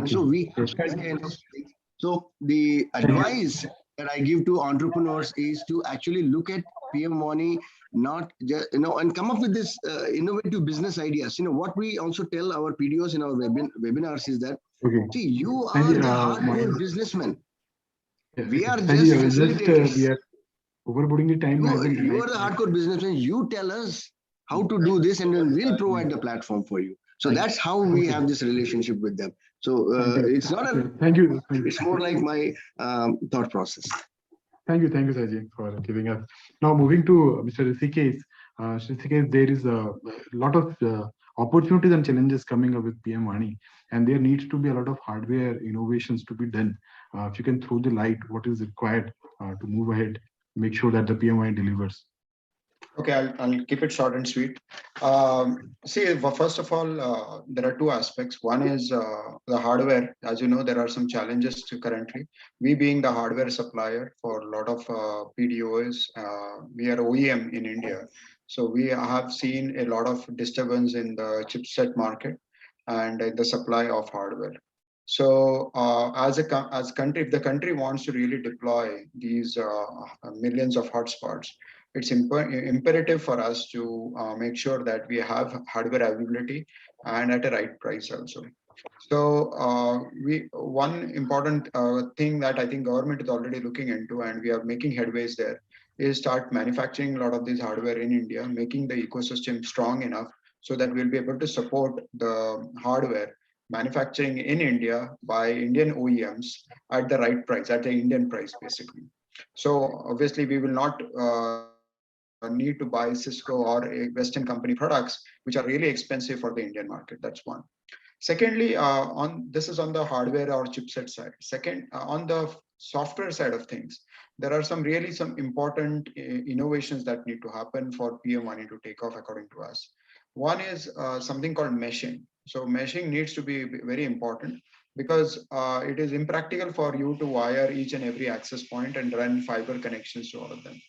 So we have these kinds of things. So the advice that I give to entrepreneurs is to actually look at PM1E, not just, and come up with this innovative business ideas. What we also tell our PDOs in our webinars is that, see, you are the hardcore businessman. We are just facilitators. We are overboarding the time. You are the hardcore businessman. You tell us how to do this, and then we'll provide the platform for you. So that's how we have this relationship with them. So it's not a. Thank you. It's more like my thought process. Thank you, Sajid, for giving us. Now moving to Mr. Rishikesh. Rishikesh, there is a lot of opportunities and challenges coming up with PM1E, and there needs to be a lot of hardware innovations to be done. If you can throw the light, what is required to move ahead, make sure that the PM1E delivers. Okay, I'll keep it short and sweet. See, first of all, there are two aspects. One is the hardware. As you know, there are some challenges currently. We being the hardware supplier for a lot of PDOs, we are OEM in India. So we have seen a lot of disturbance in the chipset market and the supply of hardware. So as country, if the country wants to really deploy these millions of hotspots, it's imperative for us to make sure that we have hardware availability and at a right price also. So one important thing that I think government is already looking into, and we are making headways there, is start manufacturing a lot of this hardware in India, making the ecosystem strong enough so that we'll be able to support the hardware manufacturing in India by Indian OEMs at the right price, at the Indian price, basically. So obviously we will not need to buy Cisco or a Western company products, which are really expensive for the Indian market. That's one. Secondly, this is on the hardware or chipset side. Second, on the software side of things, there are some important innovations that need to happen for PM1 to take off, according to us. One is something called meshing. So meshing needs to be very important because it is impractical for you to wire each and every access point and run fiber connections to all of them.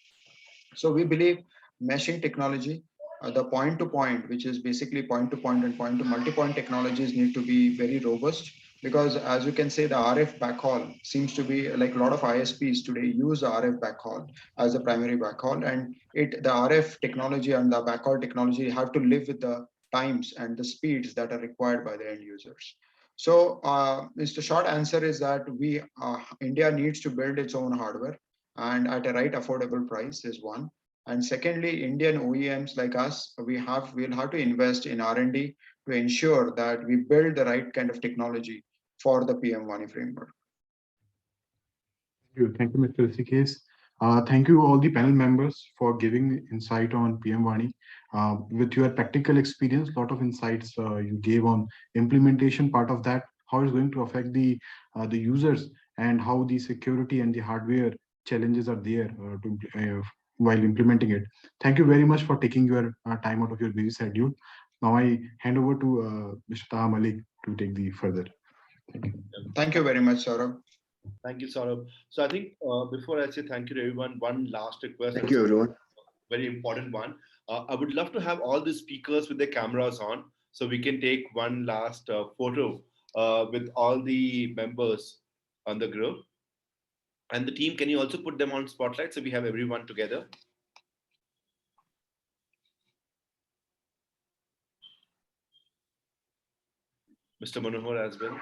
So we believe meshing technology, the point to point, which is basically point to point and point to multi-point technologies, need to be very robust, because as you can say, the RF backhaul seems to be like a lot of ISPs today use the RF backhaul as a primary backhaul, and the RF technology and the backhaul technology have to live with the times and the speeds that are required by the end users. So Mr. Short answer is that India needs to build its own hardware, and at a right affordable price is one. And secondly, Indian OEMs like us, we'll have to invest in R&D to ensure that we build the right kind of technology for the PM1 framework. Thank you, Mr. Rishikesh. Thank you all the panel members for giving insight on PM1. With your practical experience, a lot of insights you gave on implementation part of that, how it's going to affect the users, and how the security and the hardware challenges are there while implementing it. Thank you very much for taking your time out of your busy schedule. Now I hand over to Mr. Taha Malik to take the further. Thank you. Thank you very much, Saurabh. Thank you, Saurabh. So I think before I say thank you to everyone, one last request. Thank you, everyone. Very important one. I would love to have all the speakers with their cameras on, so we can take one last photo with all the members on the group. And the team, can you also put them on spotlight so we have everyone together? Mr. Manohar as well.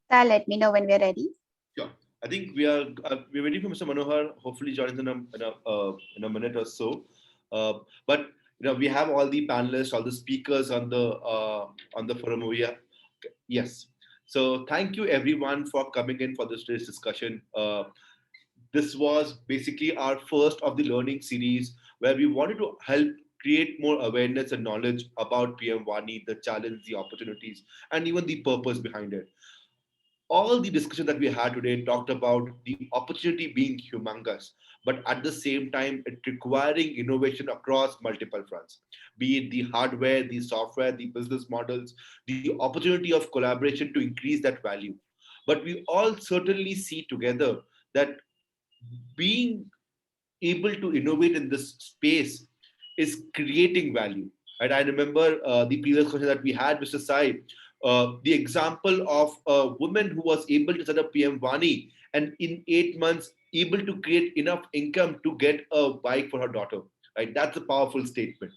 Let me know when we're ready. Sure. I think we're waiting for Mr. Manohar. Hopefully, joins in a minute or so. But we have all the panelists, all the speakers on the forum over here. Yes. So thank you everyone for coming in for this discussion. This was basically our first of the learning series where we wanted to help create more awareness and knowledge about PM1, the challenge, the opportunities, and even the purpose behind it. All the discussion that we had today talked about the opportunity being humongous, but at the same time, it requiring innovation across multiple fronts, be it the hardware, the software, the business models, the opportunity of collaboration to increase that value. But we all certainly see together that being able to innovate in this space is creating value. And I remember the previous question that we had, Mr. Sai, the example of a woman who was able to set up PM1 and in 8 months able to create enough income to get a bike for her daughter. Right? That's a powerful statement.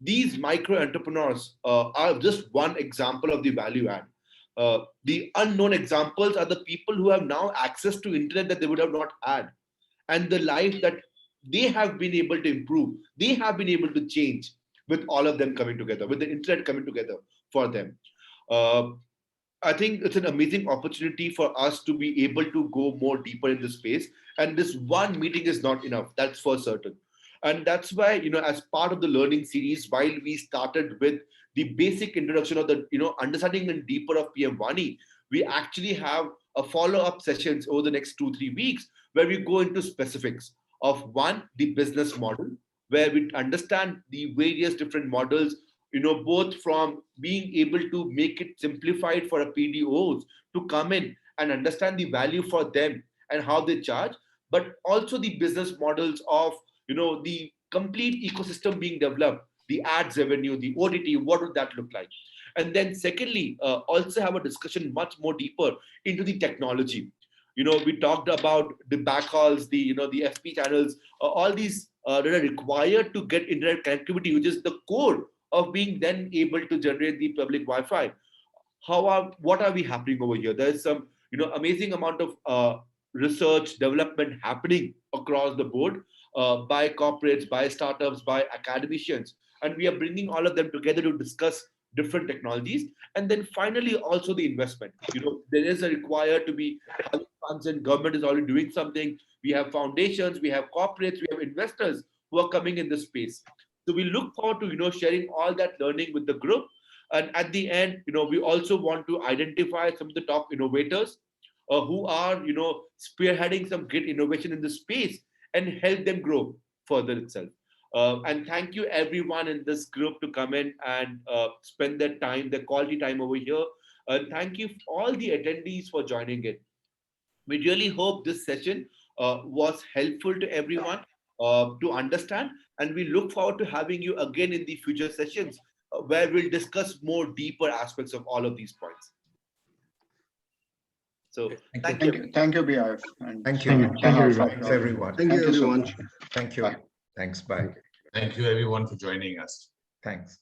These micro entrepreneurs are just one example of the value add. The unknown examples are the people who have now access to internet that they would have not had, and the life that they have been able to improve, they have been able to change with all of them coming together, with the internet coming together for them. I think it's an amazing opportunity for us to be able to go more deeper in this space. And this one meeting is not enough, that's for certain. And that's why, as part of the learning series, while we started with the basic introduction of the, understanding and deeper of PM1, we actually have a follow-up sessions over the next 2-3 weeks where we go into specifics of one, the business model, where we understand the various different models, both from being able to make it simplified for a PDOs to come in and understand the value for them and how they charge, but also the business models of, the complete ecosystem being developed, the ads revenue, the OTT, what would that look like? And then secondly, also have a discussion much more deeper into the technology. We talked about the backhauls, the FP channels, all these that are required to get internet connectivity, which is the core of being then able to generate the public Wi-Fi. What are we happening over here? There's some amazing amount of research development happening across the board by corporates, by startups, by academicians, and we are bringing all of them together to discuss different technologies. And then finally also the investment. There is a required to be funds and government is already doing something. We have foundations, we have corporates, we have investors who are coming in this space. So we look forward to, sharing all that learning with the group. And at the end, we also want to identify some of the top innovators who are, spearheading some great innovation in the space and help them grow further itself. And thank you everyone in this group to come in and spend their time, their quality time over here. Thank you all the attendees for joining in. We really hope this session was helpful to everyone to understand, and we look forward to having you again in the future sessions where we'll discuss more deeper aspects of all of these points. So thank you. Thank you, BIF. And Thank you. Thanks, everyone. Thank you, everyone. Thank you. Bye. Thanks. Bye. Thank you everyone for joining us. Thanks.